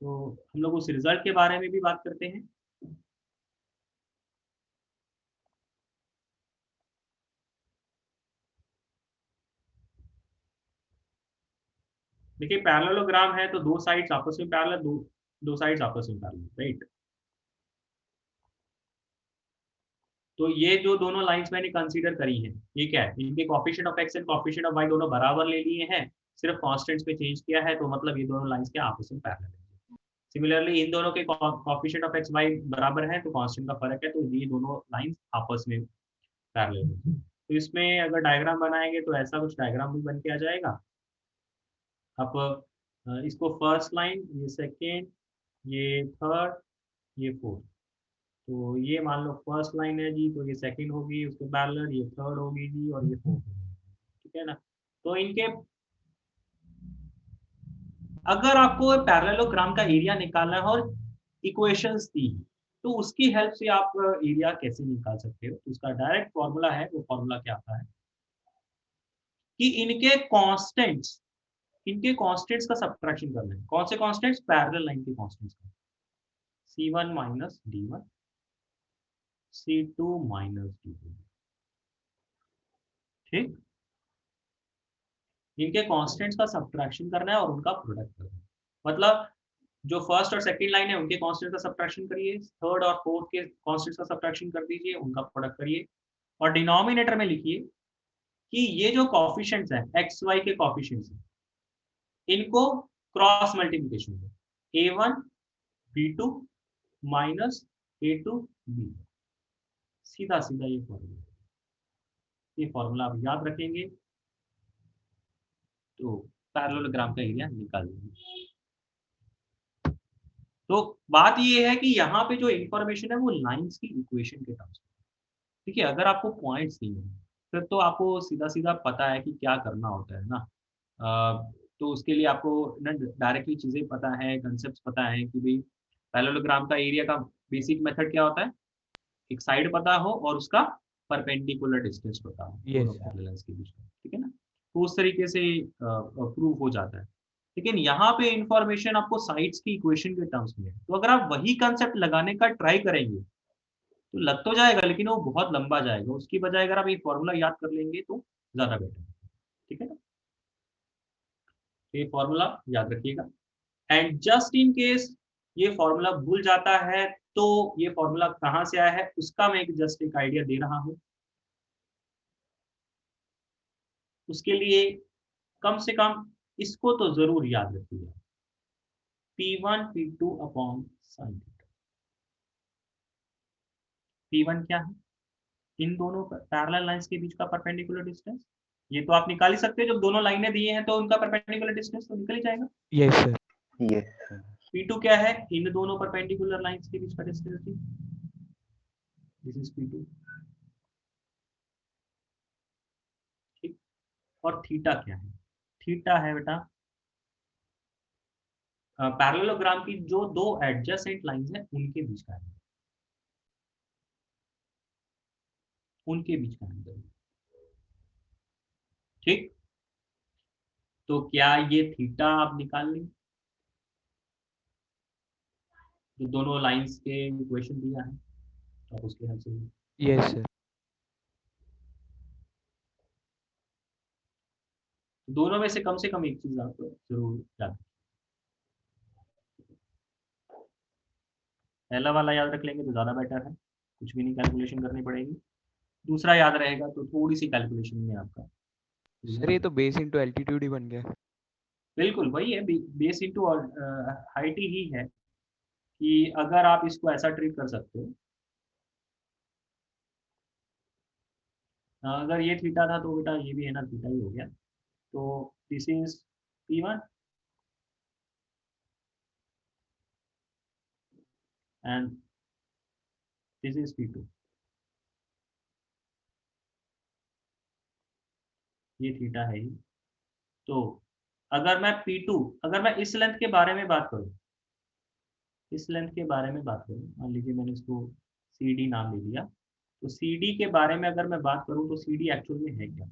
Speaker 1: तो हम लोग उस रिजल्ट के बारे में भी बात करते हैं। देखिए पैरेललोग्राम है तो दो साइड्स आपस में पैरेलल, दो साइड्स आपस में पैरेलल, राइट। तो ये जो दोनों लाइंस मैंने कंसीडर करी हैं, ये क्या है, इनके coefficient of x and coefficient of y दोनों बराबर ले लिए हैं, सिर्फ कांस्टेंट्स पे चेंज किया है, तो मतलब ये दोनों लाइंस के आपस में पैरेलल है। सिमिलरली इन दोनों के कोफिशिएंट ऑफ एक्स वाई बराबर है तो कांस्टेंट का फर्क है, तो ये दोनों लाइंस आपस में पैरेलल है। तो इसमें अगर डायग्राम बनाएंगे तो ऐसा कुछ डायग्राम भी बन के आ जाएगा। आप इसको फर्स्ट लाइन, ये सेकेंड, ये थर्ड, ये फोर्थ, तो ये मान लो फर्स्ट लाइन है जी, तो ये सेकंड होगी उसके पैरेलल, ये थर्ड होगी जी, और ये फोर्थ होगी, ठीक है ना। तो इनके अगर आपको पैरेललोग्राम का एरिया निकालना है और इक्वेशंस दी तो उसकी हेल्प से आप एरिया कैसे निकाल सकते हो, तो उसका डायरेक्ट फॉर्मूला है, वो फॉर्मूला क्या आता है कि इनके कांस्टेंट्स का सब्ट्रैक्शन करना है। कौन से कांस्टेंट्स, पैरेलल लाइन के कांस्टेंट्स का, C1 minus D1, C2 minus D2, ठीक। इनके कांस्टेंट्स का सब्ट्रैक्शन करना है और उनका प्रोडक्ट करना है। मतलब जो फर्स्ट और सेकंड लाइन है उनके कांस्टेंट का सब्ट्रैक्शन करिए, थर्ड और फोर्थ के कांस्टेंट्स का सब्ट्रैक्शन कर दीजिए, उनका प्रोडक्ट करिए, और डिनोमिनेटर में लिखिए कि ये जो कोफिशिएंट्स हैं एक्स वाई के कोफिशिएंट्स हैं, इनको क्रॉस मल्टीप्लिकेशन है, a1 b2 minus a2 b, सीधा सीधा ये फॉर्मूला आप याद रखेंगे तो पैरेललोग्राम का एरिया निकाल देंगे। तो बात ये है कि यहाँ पे जो इंफॉर्मेशन है वो लाइंस की इक्वेशन के टर्म्स में, ठीक है। अगर आपको पॉइंट्स नहीं है फिर तो आपको सीधा सीधा पता है कि क्या करना होता है ना। तो उसके लिए आपको ना डायरेक्टली चीज़ें पता है, कंसेप्ट पता है कि भाई पैरेललोग्राम का एरिया का बेसिक मेथड क्या होता है, एक साइड पता हो और उसका परपेंडिकुलर डिस्टेंस पता हो दोनों
Speaker 5: यस।
Speaker 1: पैरेलल्स के बीच में, ठीक है ना। तो उस तरीके से प्रूव हो जाता है। लेकिन यहाँ पे इंफॉर्मेशन आपको साइड्स की इक्वेशन के टर्म्स में है, तो अगर आप वही कंसेप्ट लगाने का ट्राई करेंगे तो लग तो जाएगा लेकिन वो बहुत लंबा जाएगा, उसकी बजाय अगर आप ये फॉर्मूला याद कर लेंगे तो ज़्यादा बेटर है, ठीक है ना। तो ये फॉर्मूला याद रखिएगा, एंड जस्ट इन केस ये फॉर्मूला भूल जाता है तो ये फॉर्मूला कहाँ से आया है उसका मैं जस्ट एक आइडिया दे रहा हूँ। उसके लिए कम से कम इसको तो जरूर याद रखिएगा, P1 P2 upon sine theta. P1 क्या है? इन दोनों पैरेलल लाइंस के बीच का परपेंडिकुलर डिस्टेंस। ये तो आप निकाल ही सकते हो, जब दोनों लाइनें दी हैं तो उनका परपेंडिकुलर डिस्टेंस तो निकल ही जाएगा।
Speaker 5: Yes sir.
Speaker 2: Yes, sir.
Speaker 1: P2 क्या है? इन दोनों परपेंडिकुलर लाइंस के बीच का डिस्टेंस। This is P2। ठीक। और थीटा क्या है? थीटा है बेटा पैरेललोग्राम की जो दो एडजेसेंट लाइंस हैं उनके बीच का है, उनके बीच का एंगल। ठीक। तो क्या ये थीटा आप निकाल लें? जो दोनों लाइंस के इक्वेशन दिया है और उसके हेल्प से।
Speaker 5: Yes sir.
Speaker 1: दोनों में से कम एक चीज आपको जरूर याद रखना। पहला वाला याद रख लेंगे तो ज़्यादा बेटर है, कुछ भी नहीं कैलकुलेशन करनी पड़ेगी। दूसरा याद रहेगा तो थोड़ी सी कैलकुलेशन में आपका।
Speaker 5: सर ये तो बेस इंटू एल्टीट्यूड ही बन गया।
Speaker 1: बिल्कुल वही है, बेस इंटू हाइट ही है कि अगर आप इसको ऐसा ट्रीट कर सकते हो, अगर ये थीटा था तो बेटा ये भी है ना थीटा ही हो गया। तो this is P1 and this is P2। ये थीटा है ही। तो अगर मैं P2, अगर मैं इस लेंथ के बारे में बात करूं, इस लेंथ के बारे में बात करूं, मान लीजिए मैंने इसको CD नाम दे दिया, तो CD के बारे में अगर मैं बात करूं तो CD एक्चुअल में है क्या?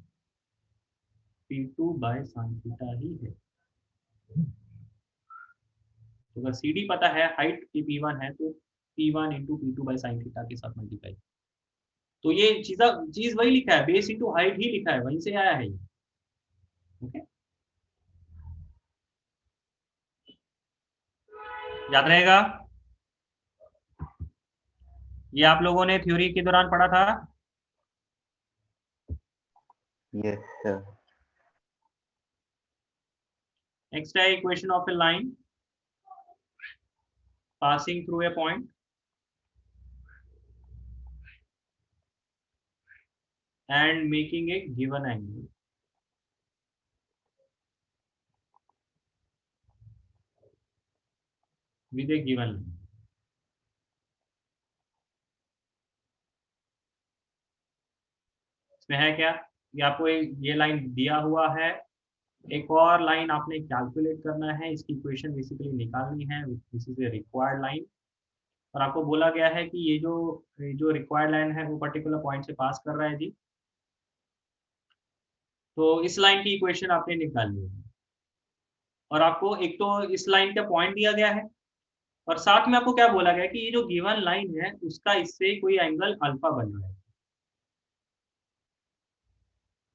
Speaker 1: P2 बाय साइन थीटा ही है। तो अगर CD पता है, हाइट की P1 है, तो P1 into P2 by sine theta के साथ मल्टीप्लाई। तो ये चीज वही लिखा है, बेस इंटू हाइट ही लिखा है, वहीं से आया है ये। ओके, याद रहेगा? ये आप लोगों ने थ्योरी के दौरान पढ़ा था।
Speaker 2: Yes, sir.
Speaker 1: नेक्स्ट है equation of A line passing through a point and making a given angle with a given line। इसमें है क्या कि आपको ये लाइन दिया हुआ है, एक और लाइन आपने कैलकुलेट करना है, इसकी इक्वेशन बेसिकली निकालनी है, this is a required line. और आपको बोला गया है कि ये जो रिक्वायर्ड लाइन है वो पर्टिकुलर पॉइंट से पास कर रहा है जी। तो इस लाइन की इक्वेशन आपने निकालनी है, और आपको एक तो इस लाइन का पॉइंट दिया गया है, और साथ में आपको क्या बोला गया है कि ये जो गिवन लाइन है उसका इससे कोई एंगल अल्फा बन रहा है।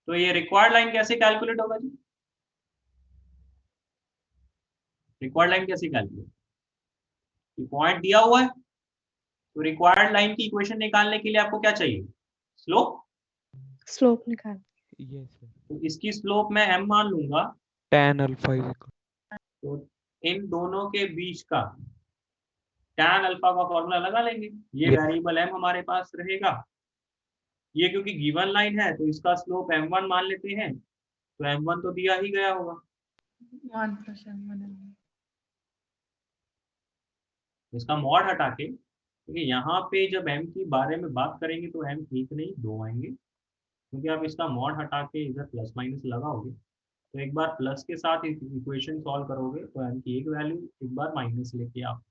Speaker 1: तो ये रिक्वायर्ड लाइन कैसे कैलकुलेट होगा जी? रिक्वायर्ड लाइन कैसे कैलकुलेट? पॉइंट दिया हुआ है, तो रिक्वायर्ड लाइन की इक्वेशन निकालने के लिए आपको क्या चाहिए? स्लोप।
Speaker 3: स्लोप निकाल।
Speaker 5: Yes sir.
Speaker 1: तो इसकी स्लोप मैं m मान लूंगा।
Speaker 5: tan alpha is equal.
Speaker 1: तो इन दोनों के बीच का tan अल्फा का फॉर्मूला लगा लेंगे। ये
Speaker 5: Yes.
Speaker 1: वेरिएबल m हमारे पास रहेगा। ये क्योंकि गिवन लाइन है तो इसका स्लोप m1 मान लेते हैं, तो m1 तो दिया ही गया होगा।
Speaker 4: 1 plus m1
Speaker 1: इसका मॉड हटा के, क्योंकि यहाँ पे जब m की बारे में बात करेंगे तो m एक नहीं दो आएंगे, क्योंकि आप इसका मॉड हटा के इधर प्लस माइनस लगाओगे, तो एक बार प्लस के साथ इक्वेशन सॉल्व करोगे तो m की एक वैल्यू, एक बार माइनस लेके आप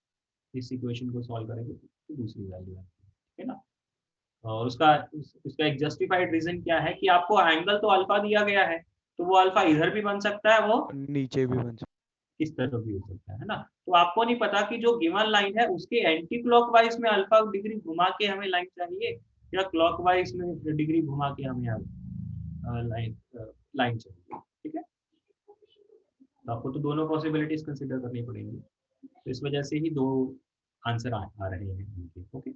Speaker 1: इस इक्वेशन को सॉल्व करेंगे तो दूसरी वैल्यू है, ठीक है ना। और उसका एक जस्टिफाइड रीजन क्या है कि आपको एंगल तो अल्फा दिया गया है, तो वो अल्फा इधर भी बन सकता है, वो
Speaker 5: नीचे भी बन सकता
Speaker 1: इस तरफ भी हो सकता है ना। तो आपको नहीं पता कि जो गिवन लाइन है उसके एंटी क्लॉकवाइज में अल्फा डिग्री घुमा के हमें लाइन चाहिए, या क्लॉकवाइज में डिग्री घुमा के हमें लाइन चाहिए, ठीक है। तो आपको तो दोनों पॉसिबिलिटीज कंसिडर करनी पड़ेंगी, तो इस वजह से ही दो आंसर आ रहे हैं उनके। ओके,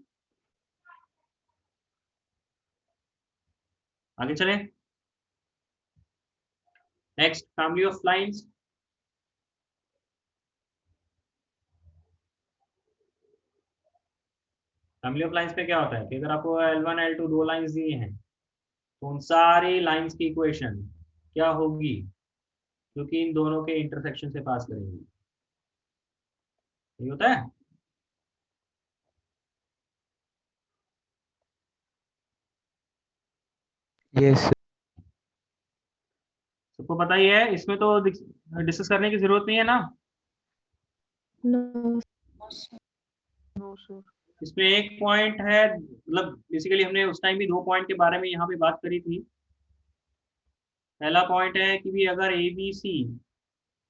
Speaker 1: आगे चलें। Next, family of lines. Family of lines पे क्या होता है कि अगर आपको L1 L2 दो लाइंस दिए हैं तो उन सारी लाइंस की इक्वेशन क्या होगी, क्योंकि इन दोनों के इंटरसेक्शन से पास करेंगे। ये होता है।
Speaker 5: यस
Speaker 1: सबको पता ही है, इसमें तो डिस्कस करने की जरूरत नहीं है ना।
Speaker 3: No.
Speaker 4: No, sir.
Speaker 1: इसमें एक पॉइंट है, मतलब बेसिकली हमने उस टाइम भी दो पॉइंट के बारे में यहाँ पे बात करी थी। पहला पॉइंट है कि भी अगर ABC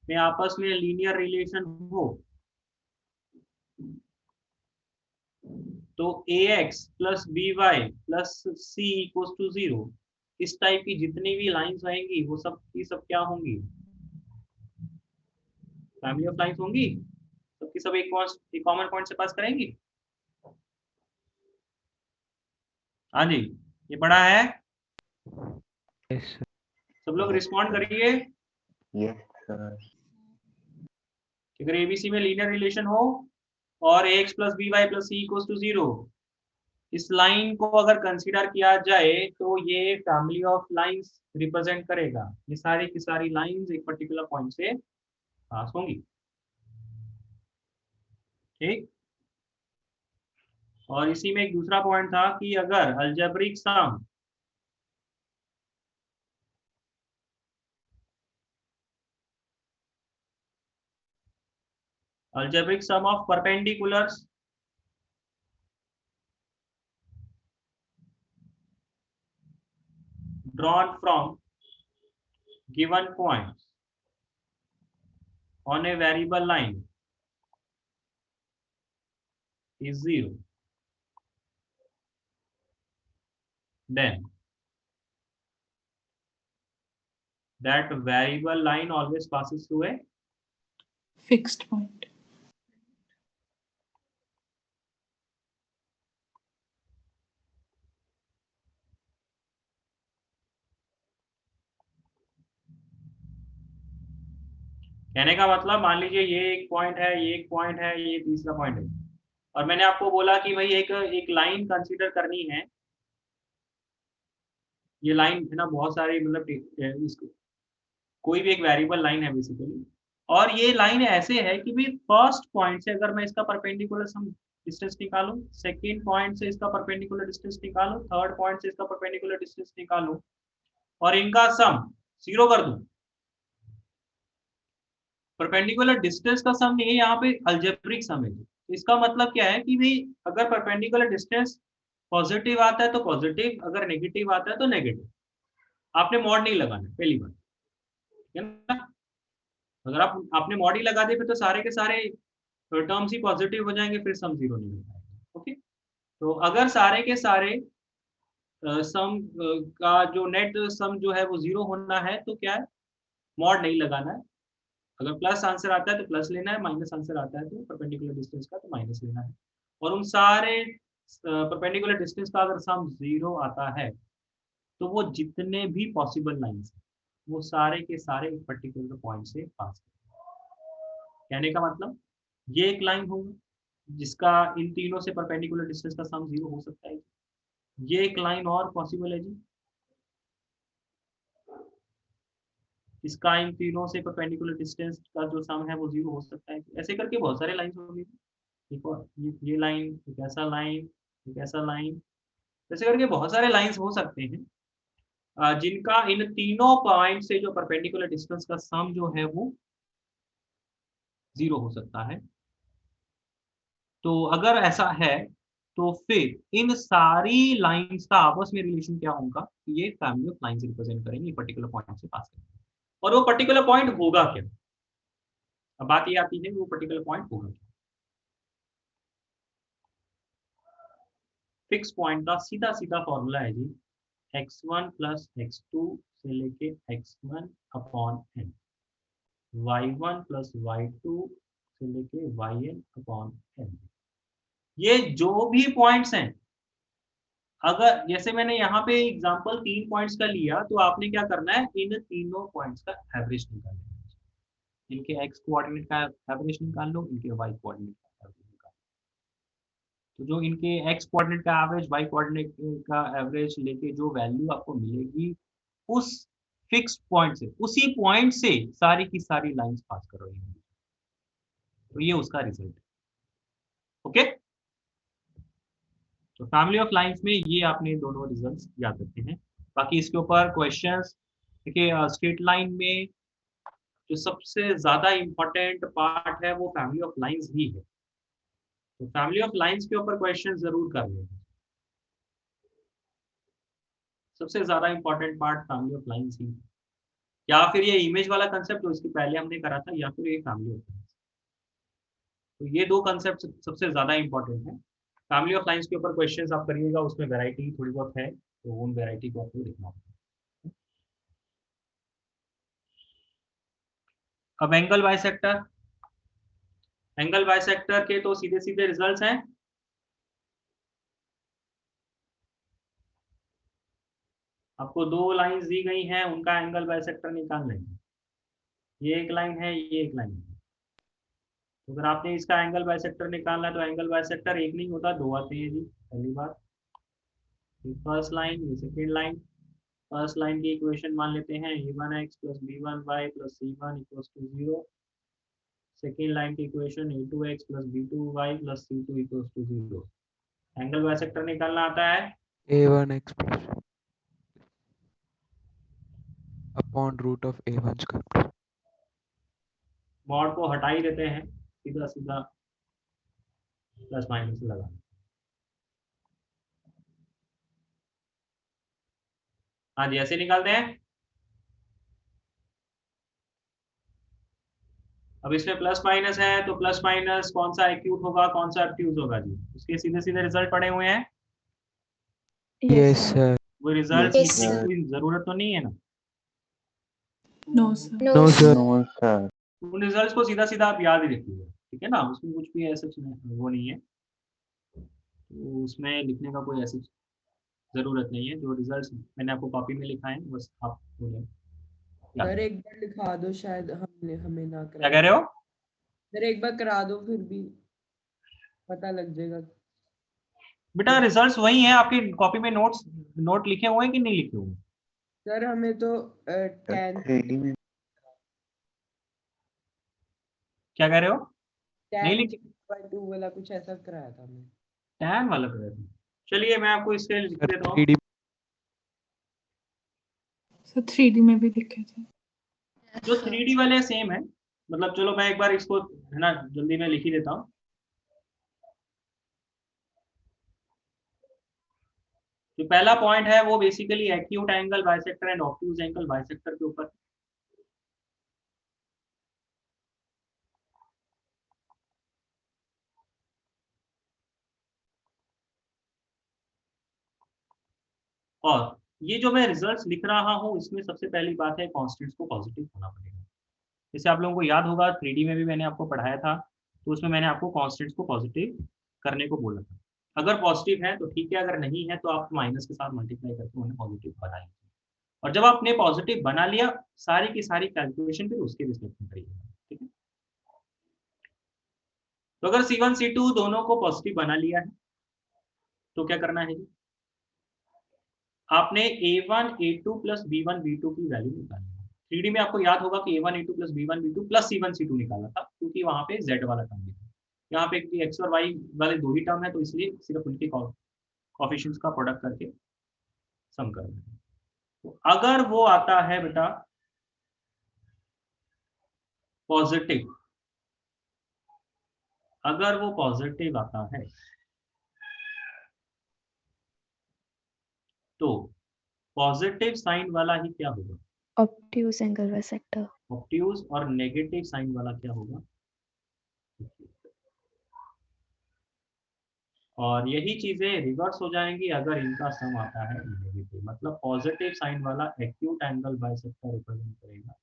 Speaker 1: में आपस में लीनियर रिलेशन हो तो AX plus BY plus C equals to 0, इस टाइप की जितनी भी लाइंस आएंगी वो सब की सब क्या होंगी, फैमिली ऑफ लाइंस होंगी। सबकी सब एक कॉमन पॉइंट से पास करेंगी। हाँ जी, ये पढ़ा है।
Speaker 5: यस
Speaker 1: सब लोग रिस्पॉन्ड करिए।
Speaker 2: Yes, sir.
Speaker 1: अगर ABC में लीनियर रिलेशन हो और AX plus BY plus C equals to 0, इस लाइन को अगर कंसीडर किया जाए तो ये फैमिली ऑफ लाइंस रिप्रेजेंट करेगा। ये सारी की सारी लाइंस एक पर्टिकुलर पॉइंट से पास होंगी। ठीक। और इसी में एक दूसरा पॉइंट था कि अगर algebraic sum of perpendiculars drawn from given points on a variable line is 0, then that variable line always passes through a
Speaker 4: Fixed point.
Speaker 1: कहने का मतलब, मान लीजिए ये एक पॉइंट है, ये एक पॉइंट है, ये तीसरा पॉइंट है, और मैंने आपको बोला कि भाई एक लाइन कंसीडर करनी है। ये लाइन है ना, बहुत सारी, मतलब कोई भी एक वेरिएबल लाइन है बेसिकली, और ये लाइन ऐसे है कि भाई फर्स्ट पॉइंट से अगर मैं इसका परपेंडिकुलर सम डिस्टेंस निकालूं, सेकंड पॉइंट से इसका परपेंडिकुलर डिस्टेंस निकालूं, थर्ड पॉइंट से इसका परपेंडिकुलर डिस्टेंस निकालूं और इनका सम 0 कर दूं। परपेंडिकुलर डिस्टेंस का सम नहीं है, यहाँ पे अलजेब्रिक सम है। तो इसका मतलब क्या है कि भाई अगर परपेंडिकुलर डिस्टेंस पॉजिटिव आता है तो पॉजिटिव, अगर नेगेटिव आता है तो नेगेटिव। आपने मॉड नहीं लगाना पहली बात, है ना। अगर आपने मॉड ही लगा दे फिर तो सारे के सारे टर्म्स ही पॉजिटिव हो जाएंगे, फिर सम 0 नहीं हो पाएगा। ओके, तो अगर सारे के सारे सम का जो नेट सम जो है वो 0 होना है तो क्या है, मॉड नहीं लगाना है। अगर प्लस आंसर आता है तो प्लस लेना है, माइनस आंसर आता है तो परपेंडिकुलर डिस्टेंस का तो माइनस लेना है। और उन सारे परपेंडिकुलर डिस्टेंस का अगर सम 0 आता है तो वो जितने भी पॉसिबल लाइंस हैं वो सारे के सारे एक पर्टिकुलर पॉइंट से पास करेंगे। कहने का मतलब, ये एक लाइन होगी जिसका इन तीनों से परपेंडिकुलर डिस्टेंस का सम 0 हो सकता है। ये एक लाइन और पॉसिबल है जी, इसका इन तीनों से परपेंडिकुलर डिस्टेंस का जो सम है वो 0 हो सकता है। ऐसे करके बहुत सारे लाइंस होंगे। ठीक है, ये लाइन, एक ऐसा लाइन, एक ऐसा लाइन, ऐसे करके बहुत सारे लाइंस हो सकते हैं जिनका इन तीनों पॉइंट से जो परपेंडिकुलर डिस्टेंस का सम जो है वो 0 हो सकता है। तो अगर ऐसा है तो फिर इन सारी लाइंस का आपस में रिलेशन क्या होगा, ये फैमिली ऑफ लाइंस रिप्रेजेंट करेंगे, पर्टिकुलर पॉइंट से पास करेंगे। और वो पर्टिकुलर पॉइंट होगा क्या, अब बात ये आती है वो पर्टिकुलर पॉइंट होगा क्या। फिक्स पॉइंट का सीधा सीधा फॉर्मूला है जी, x1 प्लस x2 से लेके x1 upon n, y1 plus y2 से लेके yn अपॉन n। ये जो भी पॉइंट्स हैं, अगर जैसे मैंने यहाँ पे एग्जांपल 3 पॉइंट्स का लिया तो आपने क्या करना है, इन तीनों पॉइंट्स का एवरेज निकालना है। इनके x कोऑर्डिनेट का एवरेज निकाल लो, इनके y कोऑर्डिनेट का एवरेज निकाल लो। तो जो इनके एक्स कोऑर्डिनेट का एवरेज, वाई कोऑर्डिनेट का एवरेज लेके जो वैल्यू आपको मिलेगी, उस फिक्स पॉइंट से, उसी पॉइंट से सारी की सारी लाइंस पास कर रही होंगी। तो ये उसका रिजल्ट है। ओके, तो फैमिली ऑफ लाइंस में ये आपने दोनों रिजल्ट्स याद रखते हैं। बाकी इसके ऊपर क्वेश्चंस देखिए, स्ट्रेट लाइन में जो सबसे ज्यादा इंपॉर्टेंट पार्ट है वो फैमिली ऑफ लाइंस ही है। तो फैमिली ऑफ लाइंस के ऊपर क्वेश्चन जरूर कर लेंगे। सबसे ज्यादा important part family of lines ही है। या फिर ये इमेज वाला कंसेप्ट जो इसके पहले हमने करा था, या फिर ये फैमिली ऑफ लाइंस। तो ये दो कंसेप्ट सबसे ज्यादा इंपॉर्टेंट है। फैमिली ऑफ लाइंस के ऊपर क्वेश्चंस आप करिएगा, उसमें वैरायटी थोड़ी बहुत है, तो उन वैरायटी को आपको देखना होगा। अब एंगल बाइसेक्टर, एंगल बाइसेक्टर के तो सीधे सीधे रिजल्ट्स हैं। आपको दो लाइंस दी गई हैं, उनका एंगल बाइसेक्टर निकालना है। ये एक लाइन है, ये एक लाइन है। तो अगर आपने इसका एंगल बाइसेक्टर निकालना है तो एंगल बाइसेक्टर एक नहीं होता, दो आते हैं जी। पहली बात, फर्स्ट लाइन, ये सेकेंड लाइन। फर्स्ट लाइन की इक्वेशन मान लेते हैं a1x + b1y + c1 = 0। Second line की equation a2x + b2y + c2 = 0। Angle bisector निकालना आता है
Speaker 5: a1x upon root of a1 square.
Speaker 1: Mod को हटा ही देते हैं, सीधा सीधा प्लस माइनस लगा। हाँ जी, ऐसे निकालते हैं। अब इसमें प्लस माइनस है, तो प्लस माइनस कौन सा एक्यूट होगा, कौन सा ऑब्ट्यूज होगा जी, उसके सीधे सीधे रिजल्ट पड़े हुए हैं।
Speaker 5: Yes sir.
Speaker 1: वो रिजल्ट
Speaker 6: Yes,
Speaker 1: लिखने की
Speaker 6: sir.
Speaker 1: कोई जरूरत तो नहीं है ना।
Speaker 4: No, sir.
Speaker 6: No,
Speaker 5: no
Speaker 6: sir.
Speaker 5: Sir.
Speaker 2: No, sir.
Speaker 1: उन रिजल्ट्स को सीधा सीधा आप याद ही रखिएगा, ठीक है ना, उसमें कुछ भी ऐसा वो नहीं है, तो उसमें लिखने का कोई ऐसी जरूरत नहीं है। जो रिजल्ट्स मैंने आपको कॉपी में लिखा है बस आप उन्हें याद
Speaker 7: सर
Speaker 1: रखें।
Speaker 7: एक बार लिखा दो, शायद हमने हमें ना
Speaker 1: क्या
Speaker 7: करा।
Speaker 1: कह रहे हो?
Speaker 7: सर एक बार करा दो, फिर भी पता लग जाएगा।
Speaker 1: बेटा रिजल्ट्स वही हैं, आपकी कॉपी में नोट लिखे हुए हैं कि नहीं लिखे हुए हैं?
Speaker 7: सर हमें तो
Speaker 2: Sir,
Speaker 7: 10
Speaker 2: 3D में
Speaker 1: क्या कह रहे हो? नहीं लिखे?
Speaker 7: 10/2 वाला कुछ ऐसा कराया था हमने।
Speaker 1: टैन वाला कर रहे थे। चलिए मैं आपको इसके लिख
Speaker 5: सर
Speaker 1: देता हूँ।
Speaker 5: 3D
Speaker 4: सर 3D में भी लिखे थे।
Speaker 1: जो 3D वाले सेम है, मतलब चलो मैं एक बार इसको है ना जल्दी में लिख ही देता हूँ। जो पहला पॉइंट है वो basically acute angle bisector and obtuse angle bisector के ऊपर। और ये जो मैं रिजल्ट्स लिख रहा हूँ, इसमें सबसे पहली बात है कॉन्स्टेंट्स को पॉजिटिव होना पड़ेगा। जैसे आप लोगों को याद होगा 3D में भी मैंने आपको पढ़ाया था, तो उसमें मैंने आपको कॉन्स्टेंट्स को पॉजिटिव करने को बोला था। अगर पॉजिटिव है तो ठीक है, अगर नहीं है तो आप माइनस के साथ मल्टीप्लाई करके उन्हें पॉजिटिव बनाइए। और जब आपने पॉजिटिव बना लिया, सारी की सारी कैलकुलेशन फिर उसके रिस्पेक्ट में करिएगा, ठीक है। तो अगर C1 C2 दोनों को पॉजिटिव बना लिया है तो क्या करना है जी, आपने A1 A2 + B1 B2 की वैल्यू निकालनी है। 3D में आपको याद होगा कि A1 A2 + B1 B2 + C1 C2 निकाला था, क्योंकि वहां पे Z वाला टर्म था। यहाँ पे एक्स और वाई वाले दो ही टर्म है, तो इसलिए सिर्फ उनके कोएफिशिएंट्स का प्रोडक्ट करके सम करना है। तो अगर वो आता है बेटा पॉजिटिव, अगर वो पॉजिटिव आता है तो पॉजिटिव साइन वाला ही क्या होगा,
Speaker 3: Obtuse angle bisector.
Speaker 1: ऑब्ट्यूज, और नेगेटिव साइन वाला क्या होगा। और यही चीजें रिवर्स हो जाएंगी अगर इनका सम आता है नेगेटिव, मतलब पॉजिटिव साइन वाला एक्यूट एंगल बाइसेक्टर रिप्रेजेंट करेगा,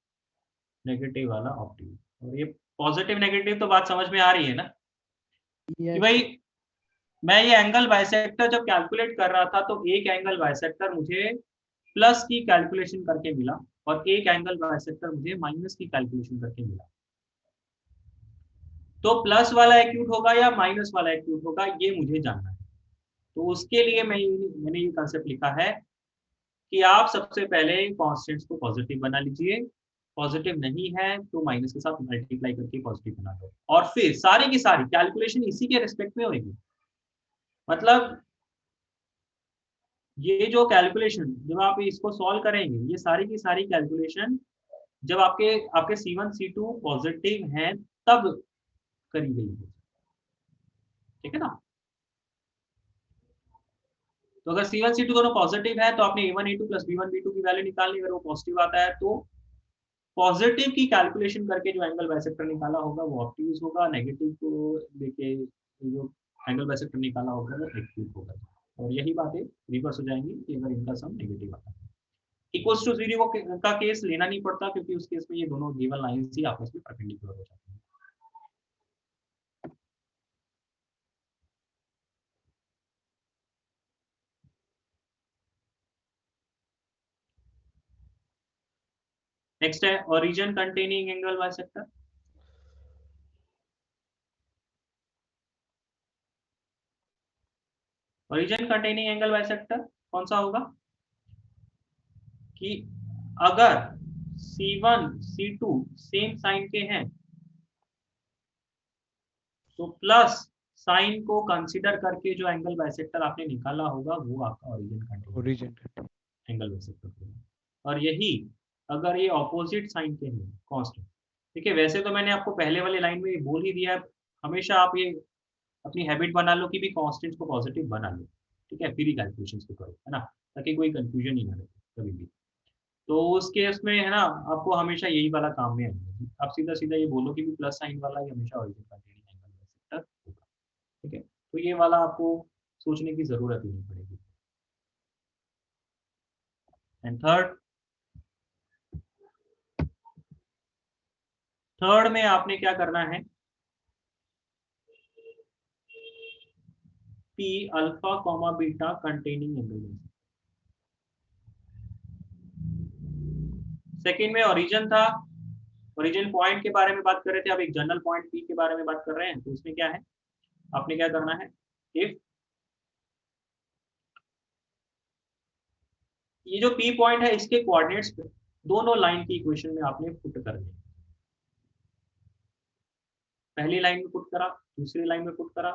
Speaker 1: नेगेटिव वाला ऑब्ट्यूज। और ये पॉजिटिव नेगेटिव तो बात समझ में आ रही है ना, कि
Speaker 7: Yes.
Speaker 1: भाई मैं ये एंगल बाइसेक्टर जब कैलकुलेट कर रहा था तो एक एंगल बाइसेक्टर मुझे प्लस की कैलकुलेशन करके मिला और एक एंगल बाइसेक्टर मुझे माइनस की कैलकुलेशन करके मिला। तो प्लस वाला एक्यूट होगा या माइनस वाला एक्यूट होगा, ये मुझे जानना है। तो उसके लिए मैंने ये कंसेप्ट लिखा है कि आप सबसे पहले कॉन्स्टेंट्स को पॉजिटिव बना लीजिए, पॉजिटिव नहीं है तो माइनस के साथ मल्टीप्लाई करके पॉजिटिव बना दो, और फिर सारी की सारी कैलकुलेशन इसी के रिस्पेक्ट में होगी। मतलब ये जो कैलकुलेशन जब आप इसको सॉल्व करेंगे, ये सारी की सारी कैलकुलेशन जब आपके C1 C2 पॉजिटिव हैं तब करी गई है, ठीक है ना। तो अगर C1 C2 दोनों पॉजिटिव है तो आपने A1 A2 plus B1 B2 की वैल्यू निकालनी, अगर वो पॉजिटिव आता है तो पॉजिटिव की कैलकुलेशन करके जो एंगल बाइसेक्टर निकाला होगा वो ऑब्ट्यूज होगा, नेगेटिव को लेके जो एंगल बाइसेक्टर निकाला होगा वो एक्यूट होगा, और यही बातें रिवर्स हो जाएंगी कि अगर इनका सम नेगेटिव आता है। इक्वल्स टू 0 का केस लेना नहीं पड़ता, क्योंकि उस केस में ये दोनों गिवन लाइंस ही आपस में परपेंडिकुलर हो जाती हैं। नेक्स्ट है origin containing angle bisector. Origin containing angle bisector कौन सा होगा कि अगर C1 C2 सेम साइन के हैं तो प्लस साइन को कंसीडर करके जो एंगल बाइसेक्टर आपने निकाला होगा वो आपका ओरिजिन एंगल बाइसेक्टर होगा। और यही अगर ये ऑपोजिट साइन के हैं कांस्टेंट, ठीक है। वैसे तो मैंने आपको पहले वाले लाइन में बोल ही दिया है, हमेशा आप ये अपनी हैबिट बना लो कि भी कांस्टेंट्स को पॉजिटिव बना लो, ठीक है, फिर ही कैलकुलेशंस को करो, है ना, ताकि कोई कंफ्यूजन ही ना रहे कभी भी। तो उस केस में है ना, आपको हमेशा यही वाला काम में आएगा, आप सीधा सीधा ये बोलो कि भी प्लस साइन वाला ही हमेशा ओरिजिन कंटेनिंग एंगल बाइसेक्टर होगा, ठीक है। तो ये वाला आपको सोचने की जरूरत ही नहीं पड़ेगी। एंड थर्ड में आपने क्या करना है, P alpha comma beta containing angle. Second में ओरिजिन था, ओरिजिन पॉइंट के बारे में बात कर रहे थे, अब एक जनरल पॉइंट P के बारे में बात कर रहे हैं। तो उसमें क्या है, आपने क्या करना है, इफ ये जो P पॉइंट है इसके कोऑर्डिनेट्स दोनों लाइन की इक्वेशन में आपने पुट करने, पहली लाइन में पुट करा, दूसरी लाइन में पुट करा,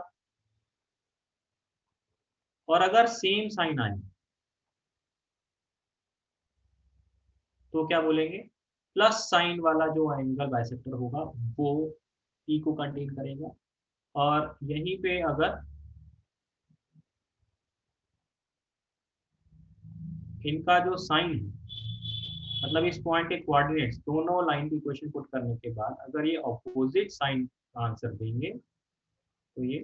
Speaker 1: और अगर सेम साइन आए तो क्या बोलेंगे, प्लस साइन वाला जो एंगल बाइसेक्टर होगा वो P को कंटेन करेगा, और यहीं पे अगर इनका जो साइन है, मतलब इस पॉइंट के कोऑर्डिनेट्स दोनों लाइन की इक्वेशन पुट करने के बाद अगर ये ऑपोजिट साइन का आंसर देंगे तो ये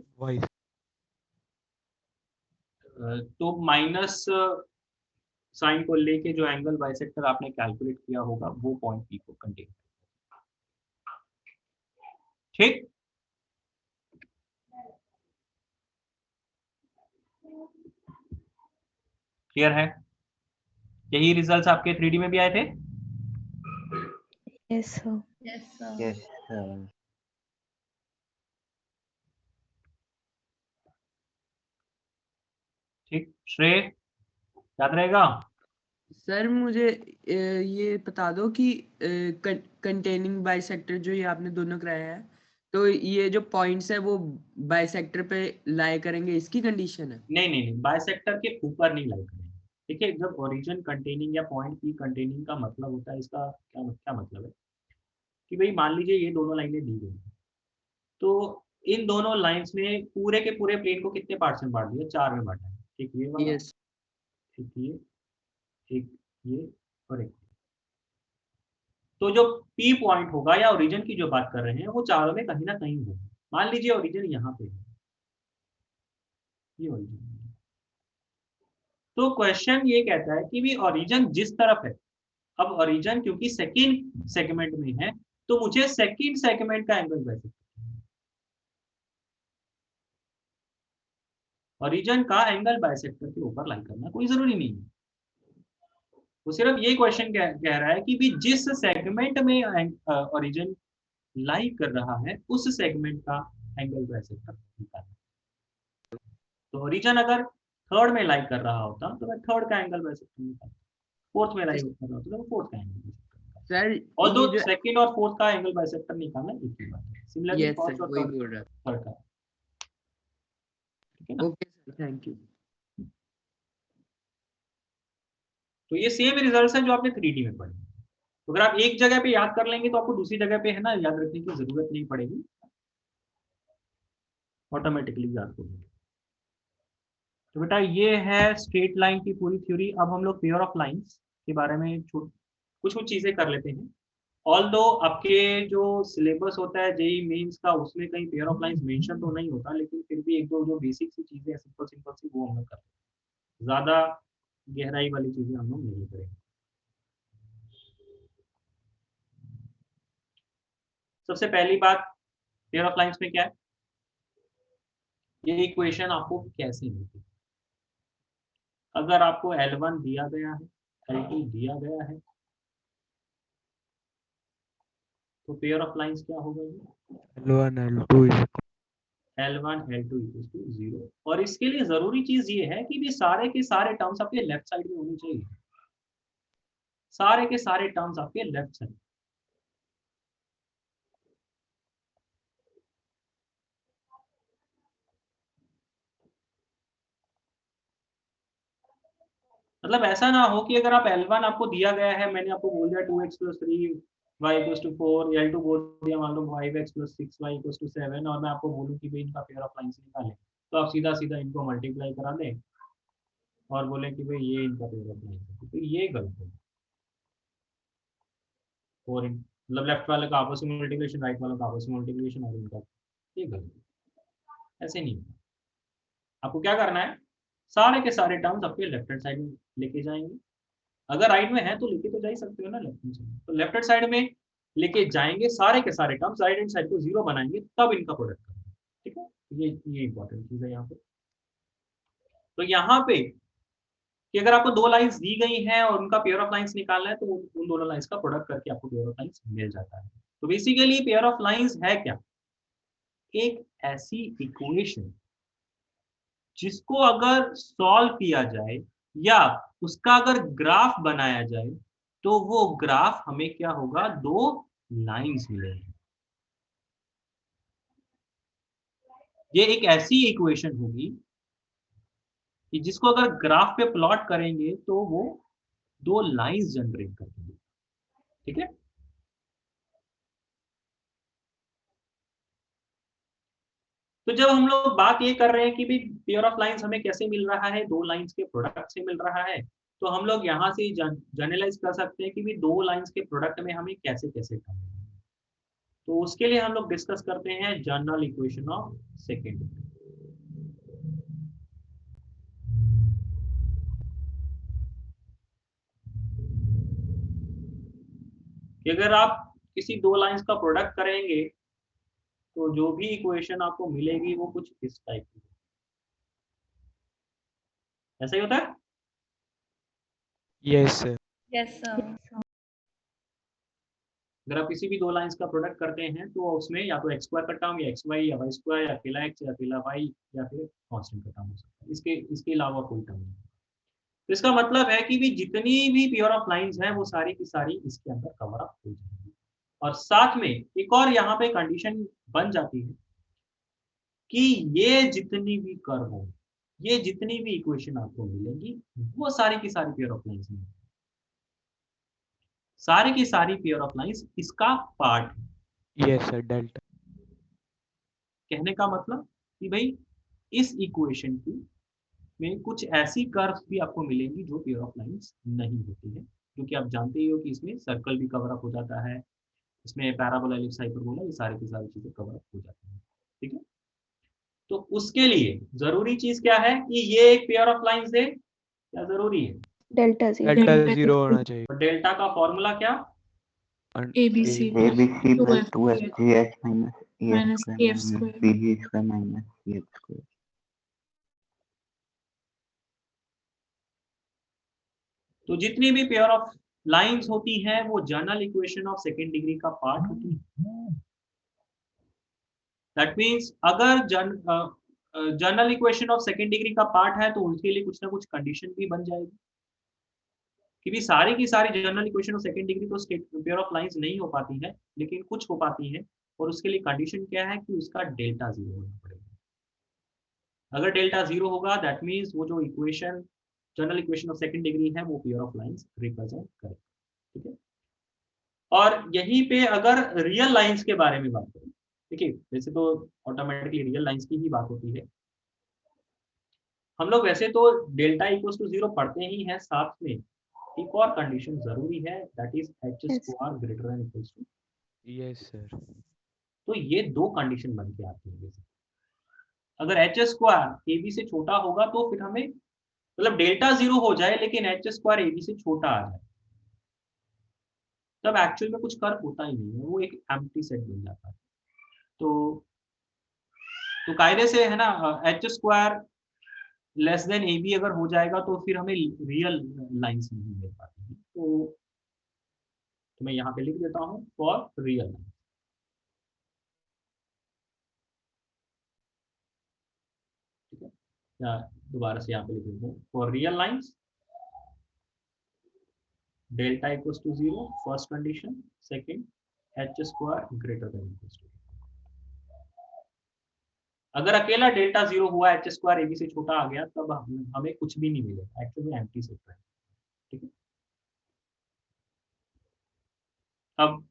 Speaker 1: तो माइनस साइन को लेके जो एंगल बाइसेक्टर आपने कैलकुलेट किया होगा वो पॉइंट P को कंटेन करेगा, ठीक। क्लियर है, यही रिजल्ट्स आपके 3D में भी आए थे।
Speaker 3: Yes, sir.
Speaker 2: Yes, sir.
Speaker 1: ठीक, श्रेय याद रहेगा।
Speaker 7: सर मुझे ये बता दो कि कंटेनिंग बाइसेक्टर जो ये आपने दोनों कराया है, तो ये जो पॉइंट्स है वो बाइसेक्टर पे लाई करेंगे, इसकी कंडीशन है?
Speaker 1: नहीं, बाइसेक्टर के ऊपर नहीं लाई करेंगे। देखिए, जब ओरिजिन कंटेनिंग या पॉइंट P कंटेनिंग का मतलब होता है, इसका क्या मतलब है कि भाई मान लीजिए ये दोनों लाइनें दी गई, तो इन दोनों लाइंस में पूरे के पूरे प्लेन को कितने पार्ट्स में बांट दिया, 4 में बांटा है, ठीक, ये वाला,
Speaker 7: यस।
Speaker 1: ठीक ये, एक ये और एक। तो जो P पॉइंट होगा या ओरिजिन की जो बात कर रहे हैं वो चारों में कहीं ना कहीं होगा। मान लीजिए ओरिजिन यहाँ पे है, ये ओरिजिन, तो क्वेश्चन ये कहता है कि भी ओरिजिन जिस तरफ है, अब ओरिजिन क्योंकि सेकंड सेगमेंट में है तो मुझे सेकंड सेगमेंट का एंगल बाइसेक्टर, ओरिजिन का एंगल बाइसेक्टर के ऊपर लाई करना कोई जरूरी नहीं है। वो सिर्फ ये क्वेश्चन कह रहा है कि भी जिस सेगमेंट में ओरिजिन लाई कर रहा है उस सेगमेंट का एंगल बाइसेक्टर निकालना। तो ओरिजिन अगर थर्ड में लाई कर रहा होता तो मैं थर्ड का एंगल बाइसेक्टर निकालता, फोर्थ में लाई कर रहा होता तो फोर्थ का एंगल बाइसेक्टर।
Speaker 7: सर
Speaker 1: और दो
Speaker 7: ये जो
Speaker 1: सेकंड और फोर्थ का एंगल बाइसेक्टर निकालना एक ही बात है। सिमिलरली
Speaker 7: यस
Speaker 1: फर्स्ट
Speaker 7: सर
Speaker 1: और
Speaker 7: वही बोल रहा
Speaker 1: थर्ड का, ठीक है ना।
Speaker 7: Okay sir thank you.
Speaker 1: तो ये सेम रिजल्ट्स हैं जो आपने 3D में पढ़े। तो अगर आप एक जगह पे याद कर लेंगे तो आपको दूसरी जगह पे है ना याद रखने की जरूरत नहीं पड़ेगी, ऑटोमेटिकली याद हो जाएगी। तो बेटा ये है स्ट्रेट लाइन की पूरी थ्योरी। अब हम लोग पेयर ऑफ लाइंस के बारे में कुछ चीजें कर लेते हैं। ऑल्दो आपके जो सिलेबस होता है जेईई मेंस का उसमें कहीं पेयर ऑफ लाइंस मेंशन तो नहीं होता, लेकिन फिर भी एक दो जो बेसिक सी चीजें सिंपल सी वो हम लोग करते हैं। ज्यादा गहराई वाली चीजें हम लोग नहीं करेंगे। सबसे पहली बात पेयर ऑफ लाइंस में क्या है, ये इक्वेशन आपको कैसे मिलती है। अगर आपको L1 दिया गया है, L2 दिया गया है, तो पेयर ऑफ लाइंस क्या होगा,
Speaker 5: L1 L2 is
Speaker 1: L1 L2 = 0। और इसके लिए जरूरी चीज ये है कि भी सारे के सारे टर्म्स आपके लेफ्ट साइड में होने चाहिए, सारे के सारे टर्म्स आपके लेफ्ट साइड। मतलब ऐसा ना हो कि अगर आप L1 आपको दिया गया है, मैंने आपको बोल दिया 2x + 3 y = 4, L2 बोल दिया मान लो 5x + 6y = 7, और मैं आपको बोलूं कि भाई इनका पेयर ऑफ लाइंस निकालें, तो आप सीधा सीधा इनको मल्टीप्लाई करा दें और बोले कि भाई ये इनका पेयर ऑफ लाइंस है, तो ये गलत है। और मतलब लेफ्ट वाले का आपस में मल्टीप्लिकेशन, राइट वाले का आपस में मल्टीप्लिकेशन, और इनका ये गलत है। ऐसे नहीं, आपको क्या करना है, सारे के सारे टर्म्स आपके लेफ्ट हैंड साइड में लेके जाएंगे। अगर राइट में है तो लेके तो जा ही सकते हो ना लेफ्ट हैंड साइड, तो लेफ्ट हैंड साइड में लेके जाएंगे सारे के सारे टर्म्स, राइट हैंड साइड को 0 बनाएंगे, तब इनका प्रोडक्ट करेंगे। ठीक है, ये इंपॉर्टेंट चीज है यहाँ पे। तो यहाँ पे कि अगर आपको दो लाइंस दी गई हैं और उनका पेयर ऑफ लाइंस निकालना है, तो उन दोनों लाइंस का प्रोडक्ट करके आपको पेयर ऑफ लाइंस मिल जाता है। तो बेसिकली पेयर ऑफ लाइंस है क्या, एक ऐसी इक्वेशन जिसको अगर सॉल्व किया जाए या उसका अगर ग्राफ बनाया जाए, तो वो ग्राफ हमें क्या होगा, दो लाइंस मिलेंगी। ये एक ऐसी इक्वेशन होगी कि जिसको अगर ग्राफ पे प्लॉट करेंगे तो वो दो लाइंस जनरेट कर देगी। ठीक है, तो जब हम लोग बात ये कर रहे हैं कि भाई पेयर ऑफ लाइंस हमें कैसे मिल रहा है, दो लाइंस के प्रोडक्ट से मिल रहा है, तो हम लोग यहाँ से जनरलाइज कर सकते हैं कि भाई दो लाइंस के प्रोडक्ट में हमें कैसे कैसे करना है। तो उसके लिए हम लोग डिस्कस करते हैं general equation of second degree. कि अगर आप किसी दो लाइंस का प्रोडक्ट करेंगे तो जो भी इक्वेशन आपको मिलेगी वो कुछ इस टाइप की, ऐसा ही होता है।
Speaker 5: yes sir.
Speaker 4: Yes, sir.
Speaker 1: अगर आप किसी भी दो लाइंस का प्रोडक्ट करते हैं तो उसमें या तो x स्क्वायर का टर्म, या एक्स वाई, या वाई स्क्वायर, या अकेला x, या अकेला y, या फिर कांस्टेंट का टर्म हो सकता है। इसके अलावा कोई टर्म नहीं। तो इसका मतलब है कि भी जितनी भी पेयर ऑफ लाइंस हैं वो सारी की सारी इसके अंदर कवर अप हो जाएंगी। और साथ में एक और यहाँ पे कंडीशन बन जाती है कि ये जितनी भी कर्व हो, ये जितनी भी इक्वेशन आपको मिलेंगी, वो सारी की सारी पेयर ऑफ लाइंस में, सारी की सारी पेयर ऑफ लाइंस इसका पार्ट है।
Speaker 5: yes sir delta.
Speaker 1: कहने का मतलब कि भाई इस इक्वेशन की में कुछ ऐसी कर्व्स भी आपको मिलेंगी जो पेयर ऑफ लाइंस नहीं होती है, क्योंकि आप जानते ही हो कि इसमें सर्कल भी कवर अप हो जाता है, इसमें पैराबोला, एलिप्स, हाइपरबोला, ये सारी की सारी चीजें कवर अप हो जाती हैं। ठीक है, तो उसके लिए जरूरी चीज क्या है कि ये एक पेयर ऑफ लाइंस दे, क्या जरूरी है,
Speaker 3: Delta 0.
Speaker 5: delta 0 होना चाहिए.
Speaker 1: और डेल्टा का फॉर्मूला क्या,
Speaker 4: ABC
Speaker 2: ABC by
Speaker 4: 2F2FGH
Speaker 2: minus EF
Speaker 4: minus
Speaker 2: square
Speaker 4: EF
Speaker 2: minus
Speaker 4: square.
Speaker 2: BG square minus CH square.
Speaker 1: तो जितनी भी पेयर ऑफ लाइंस होती हैं वो general equation of second degree का पार्ट होती है। दैट मीन्स अगर general equation of second degree का पार्ट है तो उनके लिए कुछ ना कुछ कंडीशन भी बन जाएगी, क्योंकि सारी की सारी general equation of second degree तो स्टेट पेयर ऑफ लाइंस नहीं हो पाती है, लेकिन कुछ हो पाती है, और उसके लिए कंडीशन क्या है कि उसका डेल्टा 0 होना पड़ेगा। अगर डेल्टा 0 होगा दैट मीन्स वो जो equation general equation of second degree है वो पेयर ऑफ लाइंस रिप्रेजेंट करेगा, ठीक है। और यहीं पे अगर रियल लाइंस के बारे में बात करें, देखिए वैसे तो ऑटोमेटिकली रियल लाइंस की ही बात होती है, हम लोग वैसे तो डेल्टा इक्वल्स टू 0 पढ़ते ही हैं, साथ में एक और कंडीशन जरूरी है, that is h square greater than equals to.
Speaker 5: Yes sir.
Speaker 1: तो ये दो कंडीशन बन के आती है। अगर एच स्क्वायर ए बी से छोटा होगा तो फिर हमें मतलब डेल्टा 0 हो जाए लेकिन एच स्क्वायर ए बी से छोटा आ जाए, तब एक्चुअल में कुछ कर्व होता ही नहीं है, वो एक एम्प्टी सेट बन जाता है। तो कायदे से है ना, h square less than a b अगर हो जाएगा तो फिर हमें रियल लाइंस नहीं मिल पाती है। तो मैं यहाँ पे लिख देता हूँ फॉर रियल लाइन, ठीक है, दोबारा से यहाँ पे लिख देते हैं for real lines delta equals to 0 first condition, second h square greater than equals to. अगर अकेला डेल्टा 0 हुआ, एच स्क्वायर ए बी से छोटा आ गया, तब हमें कुछ भी नहीं मिलेगा, एक्चुअली एम्प्टी सेट है, ठीक है। अब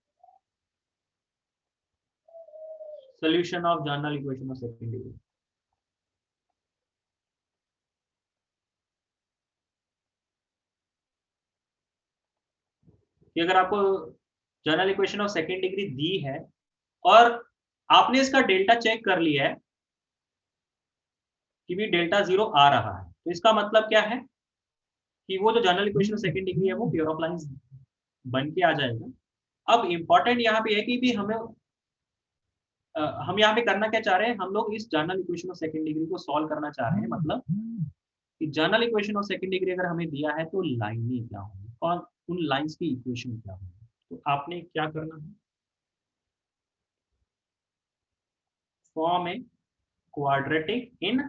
Speaker 1: solution of general equation of second degree, कि अगर आपको general equation of second degree दी है और आपने इसका डेल्टा चेक कर लिया है कि भी डेल्टा 0 आ रहा है, तो इसका मतलब क्या है कि वो जो general equation of second degree है वो पेयर ऑफ लाइंस बन के आ जाएगा। अब इंपॉर्टेंट यहाँ पे है कि भी हमें हम यहाँ पे करना क्या चाह रहे हैं, हम लोग इस general equation of second degree को सॉल्व करना चाह रहे हैं, मतलब कि general equation of second degree अगर हमें दिया है तो लाइनें क्या होंगी और उन लाइंस की इक्वेशन क्या होंगी। तो आपने क्या करना है, form a quadratic in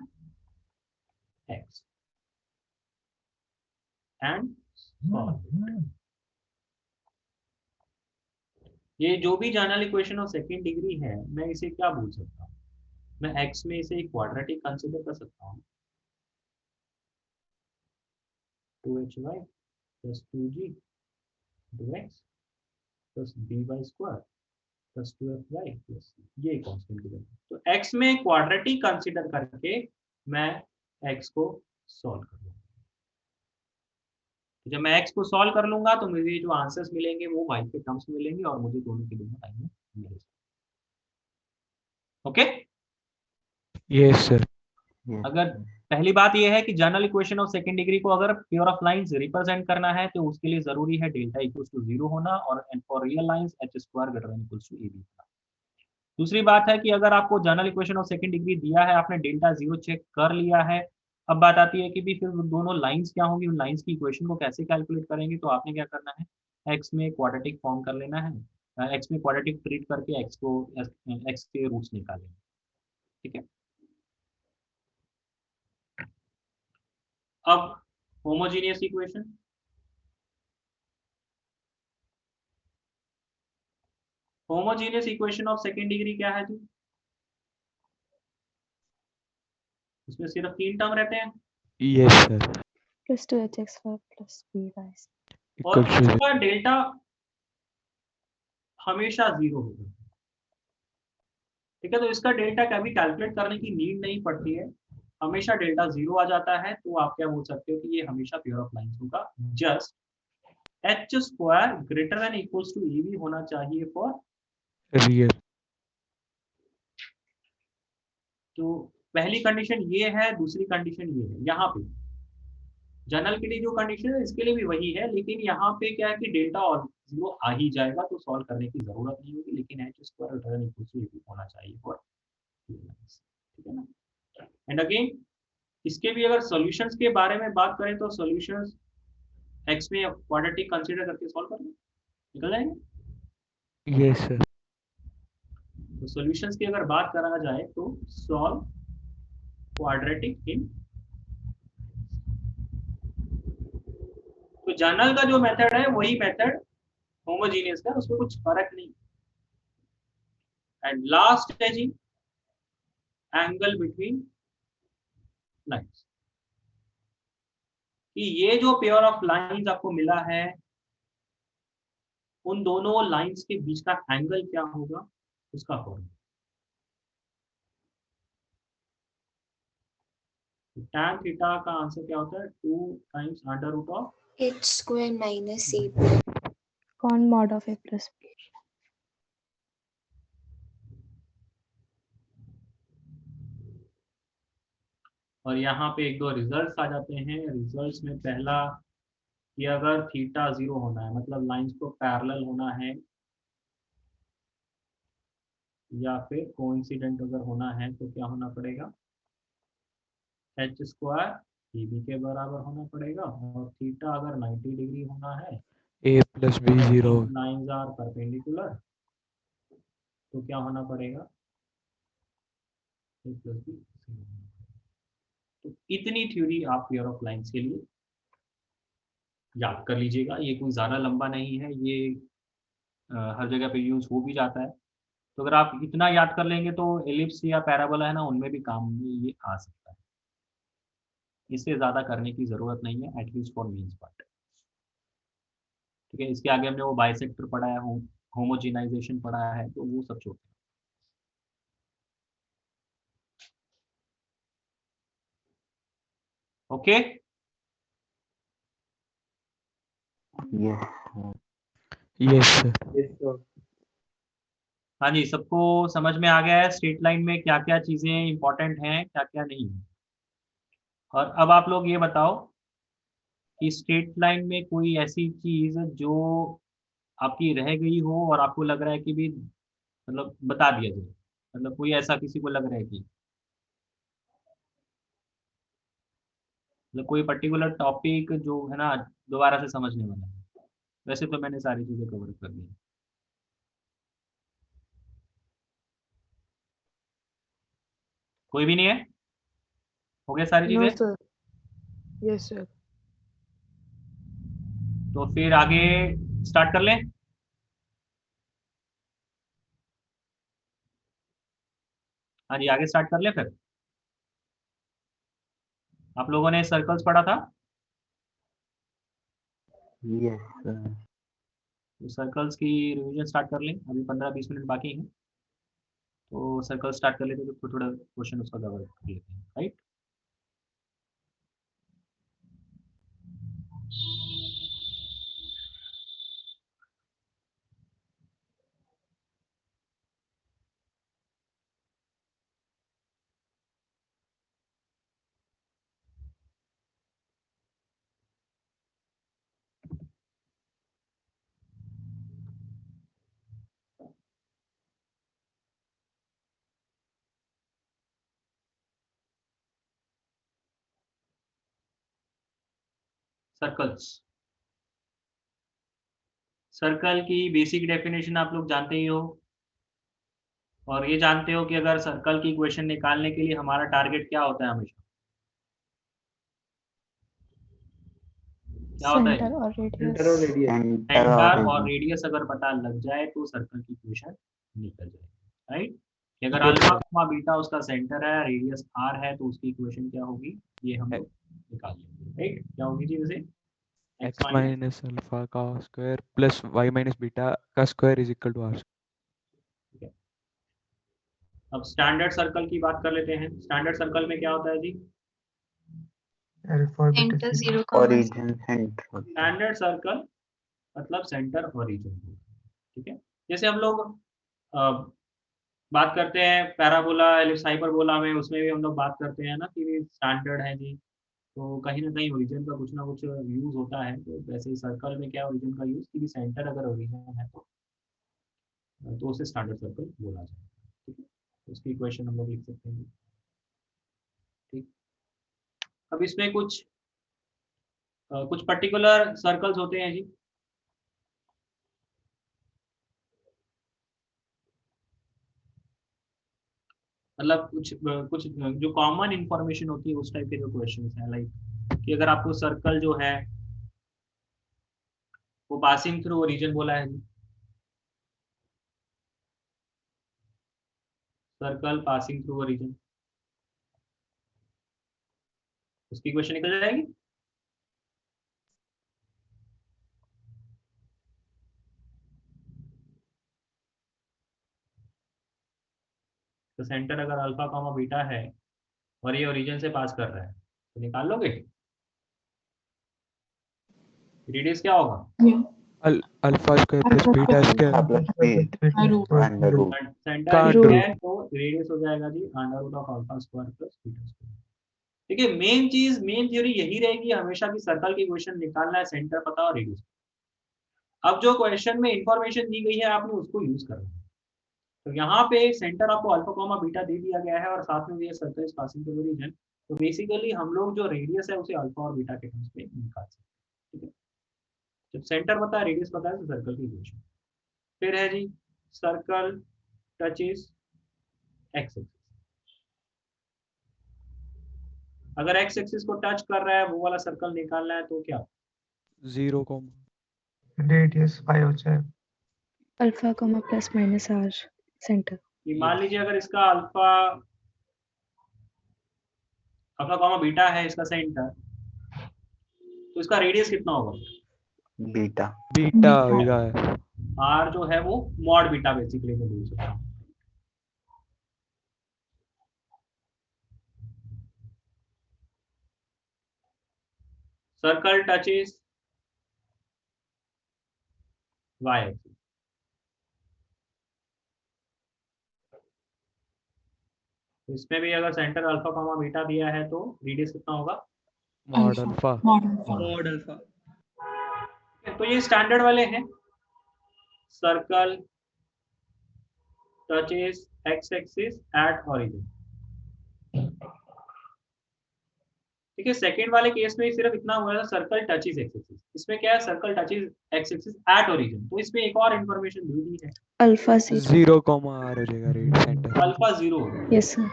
Speaker 1: x and solve. ये जो भी general equation of second degree है, मैं इसे क्या बोल सकता हूँ, मैं x में इसे एक क्वाड्रेटिक कंसीडर कर सकता हूँ, 2hy plus 2g x plus by square plus 2fy plus ये कांस्टेंट गिवन। तो x में क्वाड्रेटिक कंसीडर करके मैं x को सॉल्व कर लूंगा। जब मैं x को सॉल्व कर लूंगा तो मुझे जो आंसर्स मिलेंगे वो y के टर्म्स में मिलेंगे और मुझे दोनों के दोनों टाइम में मिलेंगे। Okay,
Speaker 5: yes sir.
Speaker 1: अगर पहली बात यह है कि general equation of second degree को अगर पेयर ऑफ लाइंस रिप्रेजेंट करना है तो उसके लिए जरूरी है डेल्टा इक्वल्स टू 0 होना और for real lines h square greater than equals to a b होना। दूसरी बात है कि अगर आपको general equation of second degree दिया है, आपने डेल्टा 0 चेक कर लिया है, अब बात आती है कि भी फिर दोनों लाइंस क्या होंगी, उन लाइंस की इक्वेशन को कैसे कैलकुलेट करेंगे। तो आपने क्या करना है, एक्स में क्वाड्रेटिक फॉर्म कर लेना है, एक्स में क्वाड्रेटिक ट्रीट करके एक्स को एक्स के रूट्स निकालेंगे, ठीक है। अब homogeneous equation, homogeneous equation of second degree क्या है जी, इसमें सिर्फ 3 टर्म रहते हैं।
Speaker 5: Yes sir.
Speaker 3: plus 2hx4 plus by
Speaker 1: और इसका डेल्टा हमेशा 0 होगा, ठीक है। तो इसका डेल्टा कभी कैलकुलेट करने की नीड नहीं पड़ती है, हमेशा डेल्टा 0 आ जाता है। तो आप क्या बोल सकते हो कि ये हमेशा पेयर ऑफ लाइंस होगा, just h square greater than equals to a b होना चाहिए फॉर
Speaker 5: रियल।
Speaker 1: तो पहली कंडीशन ये है, दूसरी कंडीशन ये है। यहाँ पे जनरल के लिए जो कंडीशन है इसके लिए भी वही है, लेकिन यहाँ पे क्या है कि डेल्टा और 0 आ ही जाएगा तो सॉल्व करने की जरूरत नहीं होगी, लेकिन h square greater than equals to a b होना चाहिए फॉर, ठीक है ना। एंड अगेन इसके भी अगर सॉल्यूशंस के बारे में बात करें तो सॉल्यूशंस एक्स में क्वाड्रेटिक कंसीडर करके सॉल्व कर लो, निकल जाएंगे।
Speaker 5: Yes sir.
Speaker 1: तो सॉल्यूशंस की अगर बात करा जाए तो सॉल्व क्वाड्रेटिक इन, तो जनरल का जो मेथड है वही मेथड होमोजीनियस का, उसमें कुछ फर्क नहीं। एंड लास्ट है जी एंगल बिटवीन लाइंस, कि ये जो पेयर ऑफ लाइंस आपको मिला है उन दोनों लाइंस के बीच का एंगल क्या होगा उसका फॉर्मूला। tan थीटा का आंसर क्या होता है 2 times under root of
Speaker 6: h square minus a.
Speaker 3: Con mod of a plus b.
Speaker 1: और यहाँ पे एक दो रिजल्ट्स आ जाते हैं। रिजल्ट्स में पहला कि अगर थीटा 0 होना है मतलब लाइंस को पैरेलल होना है या फिर कोइंसिडेंट अगर होना है तो क्या होना पड़ेगा, h स्क्वायर ए बी के बराबर होना पड़ेगा। और थीटा अगर 90 डिग्री होना है
Speaker 5: a plus b 0
Speaker 1: lines are perpendicular तो क्या होना पड़ेगा, a प्लस बी। तो इतनी थ्योरी आप पेयर ऑफ लाइंस के लिए याद कर लीजिएगा, ये कोई ज़्यादा लंबा नहीं है, ये हर जगह पे यूज हो भी जाता है। तो अगर आप इतना याद कर लेंगे तो एलिप्स या पैराबोला है ना उनमें भी काम में ये आ सकता है। इससे ज़्यादा करने की ज़रूरत नहीं है एटलीस्ट फॉर मीन्स पार्ट। ठीक है, इसके आगे हमने वो बाइसेक्टर पढ़ा है, होमोजेनाइजेशन पढ़ा है, तो वो सब छोड़। Okay
Speaker 2: Yes, sir.
Speaker 5: yes sir
Speaker 1: हाँ जी, सबको समझ में आ गया है स्ट्रेट लाइन में क्या क्या चीज़ें इंपॉर्टेंट हैं क्या क्या नहीं है। और अब आप लोग ये बताओ कि स्ट्रेट लाइन में कोई ऐसी चीज़ जो आपकी रह गई हो और आपको लग रहा है कि भी मतलब बता दिया जाए, मतलब कोई ऐसा किसी को लग रहा है कि मतलब कोई पर्टिकुलर टॉपिक जो है ना दोबारा से समझने वाला है। वैसे तो मैंने सारी चीज़ें कवर कर दी। कोई भी नहीं है, हो गया सारी
Speaker 4: No,
Speaker 1: चीज़ें।
Speaker 4: sir. Yes, sir.
Speaker 1: तो फिर आगे स्टार्ट कर लें। हाँ जी, आगे स्टार्ट कर लें फिर। आप लोगों ने सर्कल्स पढ़ा था,
Speaker 2: Yes, sir.
Speaker 1: तो सर्कल्स की रिवीजन स्टार्ट कर लें। अभी 15-20 मिनट बाकी हैं, तो सर्कल स्टार्ट कर लेते तो थोड़ा क्वेश्चन उसका कवर कर लेते हैं, राइट। सर्कल्स, सर्कल की बेसिक डेफिनेशन आप लोग जानते ही हो, और ये जानते हो कि अगर सर्कल की इक्वेशन निकालने के लिए हमारा टारगेट क्या होता है हमेशा, क्या होता है?
Speaker 3: Center or radius.
Speaker 2: Center
Speaker 1: centre और
Speaker 2: or
Speaker 1: रेडियस अगर पता लग जाए तो सर्कल की इक्वेशन निकल जाएगी, राइट। कि अगर
Speaker 5: Yes,
Speaker 1: alpha
Speaker 5: sir.
Speaker 1: Comma beta उसका सेंटर है, रेडियस आर है, तो उसकी इक्वेशन क्या होगी ये हम लोग निकाल लेंगे, राइट। क्या होगी जी वैसे,
Speaker 5: x minus alpha का square plus y minus beta का square is equal to r.
Speaker 1: अब स्टैंडर्ड सर्कल की बात कर लेते हैं। स्टैंडर्ड सर्कल में क्या होता है जी,
Speaker 4: Enter 0,
Speaker 2: origin center.
Speaker 1: Standard circle मतलब सेंटर ओरिजिन, ठीक है। जैसे हम लोग बात करते हैं पैराबोला एलिप्स हाइपरबोला में, उसमें भी हम लोग बात करते हैं ना कि स्टैंडर्ड है जी, तो कहीं ना कहीं ओरिजिन का कुछ ना कुछ यूज होता है। तो वैसे ही सर्कल में क्या ओरिजिन का यूज, कि सेंटर अगर ओरिजिन है तो उसे स्टैंडर्ड सर्कल बोला जाए, ठीक है। उसकी इक्वेशन हम लोग लिख सकते हैं, ठीक। अब इसमें कुछ पर्टिकुलर सर्कल्स होते हैं जी, मतलब कुछ जो कॉमन इंफॉर्मेशन होती है उस टाइप के जो क्वेश्चंस हैं, लाइक कि अगर आपको सर्कल जो है वो पासिंग थ्रू ओरिजिन बोला है, सर्कल पासिंग थ्रू ओरिजिन, उसकी क्वेश्चन निकल जाएगी। तो सेंटर अगर अल्फा कॉमा बीटा है और ये ओरिजिन से पास कर रहा है तो निकाल लोगे। रेडियस क्या होगा?
Speaker 5: Alpha square plus beta square
Speaker 2: under root
Speaker 1: centre
Speaker 5: का
Speaker 1: ये
Speaker 5: अंडर
Speaker 1: है तो रेडियस हो जाएगा जी under root of alpha square plus beta square. देखिए मेन थ्योरी यही रहेगी हमेशा कि सर्कल की क्वेश्चन निकालना है, सेंटर पता और रेडियस। अब जो क्वेश्चन में इंफॉर्मेशन दी गई है आपने उसको यूज करना है। तो यहाँ पे सेंटर आपको अल्फा कॉमा बीटा दे दिया गया है और साथ में ये circle is passing through region, तो बेसिकली हम लोग जो रेडियस है उसे अल्फा और बीटा के टर्म्स में निकाल सकते हैं। ठीक है, जब सेंटर पता है रेडियस पता है तो सर्कल की इक्वेशन। फिर है जी सर्कल टचेस एक्स एक्सिस। अगर एक्स एक्सिस को टच कर रहा है वो वाला सर्कल निकालना है तो क्या?
Speaker 5: 0 कॉमा
Speaker 8: रेडियस पाई हो जाए
Speaker 3: alpha comma plus minus r centre.
Speaker 1: कि मान लीजिए अगर इसका अल्फा कॉमा बीटा है इसका सेंटर, तो इसका रेडियस कितना होगा?
Speaker 2: बीटा
Speaker 5: बीटा होगा।
Speaker 1: आर जो है वो मॉड बीटा बेसिकली मैं बोल सकता हूँ। Circle touches y axis. इसमें भी अगर सेंटर अल्फा कॉमा बीटा दिया है तो रेडियस कितना होगा?
Speaker 5: Mod alpha
Speaker 7: mod alpha.
Speaker 1: तो ये स्टैंडर्ड वाले हैं, circle touches x axis at origin. ठीक है, सेकंड वाले केस में सिर्फ इतना हुआ था सर्कल टचेस एक्स एक्सिस। इसमें क्या है? Circle touches x axis at origin. तो इसमें एक और इंफॉर्मेशन दे दी है,
Speaker 3: अल्फा
Speaker 5: 0 कॉमा आर हो जाएगा radius centre.
Speaker 1: Alpha 0
Speaker 3: yes sir.
Speaker 1: है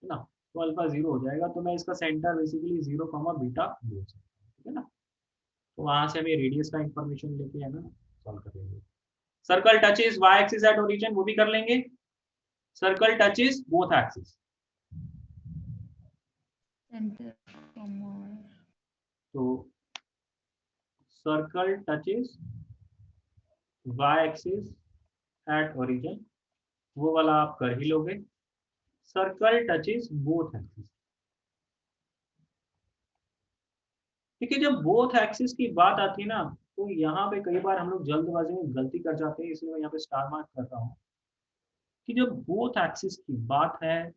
Speaker 1: ना, तो अल्फा 0 हो जाएगा तो मैं इसका सेंटर बेसिकली 0 कॉमा बीटा बोल सकता हूँ। ठीक है ना, तो वहां से हमें रेडियस का इंफॉर्मेशन लेके है ना सॉल्व कर लेंगे। Circle touches y axis at origin वो भी कर लेंगे। सर्कल टचेस बोथ एक्सिस, तो circle touches y axis at origin वो वाला आप कर ही लोगे। Circle touches both axis. ठीक है, जब बोथ एक्सिस की बात आती है ना तो यहाँ पे कई बार हम लोग जल्दबाजी में गलती कर जाते हैं, इसलिए मैं यहाँ पे स्टार मार्क कर रहा हूँ कि जब बोथ एक्सिस की बात है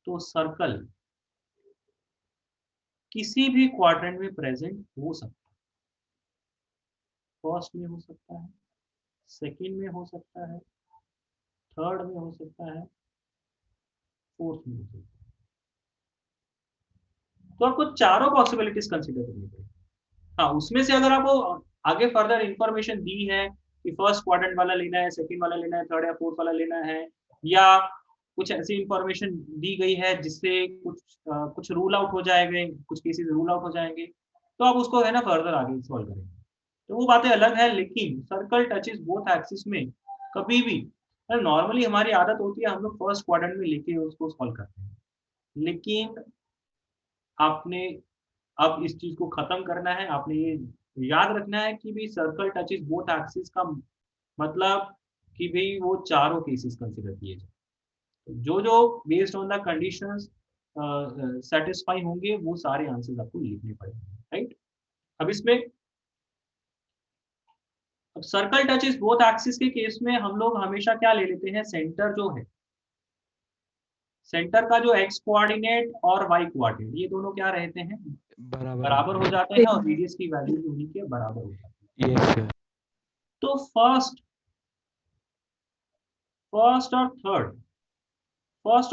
Speaker 1: तो सर्कल किसी भी क्वाड्रेंट में प्रेजेंट हो सकता है। फर्स्ट में हो सकता है, सेकंड में हो सकता है, थर्ड में हो सकता है, फोर्थ में हो सकता है। तो आपको चारों पॉसिबिलिटीज कंसीडर करनी पड़ेगी। हाँ, उसमें से अगर आपको आगे फर्दर इंफॉर्मेशन दी है कि फर्स्ट क्वाड्रेंट वाला लेना है, सेकंड वाला लेना है, थर्ड या फोर्थ वाला लेना है, या कुछ ऐसी इंफॉर्मेशन दी गई है जिससे कुछ रूल आउट हो जाएंगे, कुछ केसेस रूल आउट हो जाएंगे, तो आप उसको है ना फर्दर आगे सॉल्व करेंगे, तो वो बातें अलग है। लेकिन सर्कल टचेस बोथ एक्सिस में कभी भी नॉर्मली हमारी आदत होती है हम लोग फर्स्ट क्वाड्रेंट में लेके उसको सॉल्व करते हैं, लेकिन आपने अब इस चीज को खत्म करना है। आपने ये याद रखना है कि भी सर्कल टचेस बोथ एक्सिस का मतलब कि भाई वो चारों केसेस कंसीडर किए जाए, जो जो based on the conditions satisfy होंगे वो सारे आंसर्स आपको लिखने पड़ेंगे, राइट। अब इसमें अब सर्कल टचेस बोथ एक्सिस के केस में हम लोग हमेशा क्या ले लेते हैं, सेंटर जो है, सेंटर का जो एक्स कोऑर्डिनेट और वाई कोऑर्डिनेट ये दोनों क्या रहते हैं, बराबर हो जाते हैं और रेडियस की वैल्यू भी उन्हीं के बराबर हो जाती है।
Speaker 5: Yes sir.
Speaker 1: तो फर्स्ट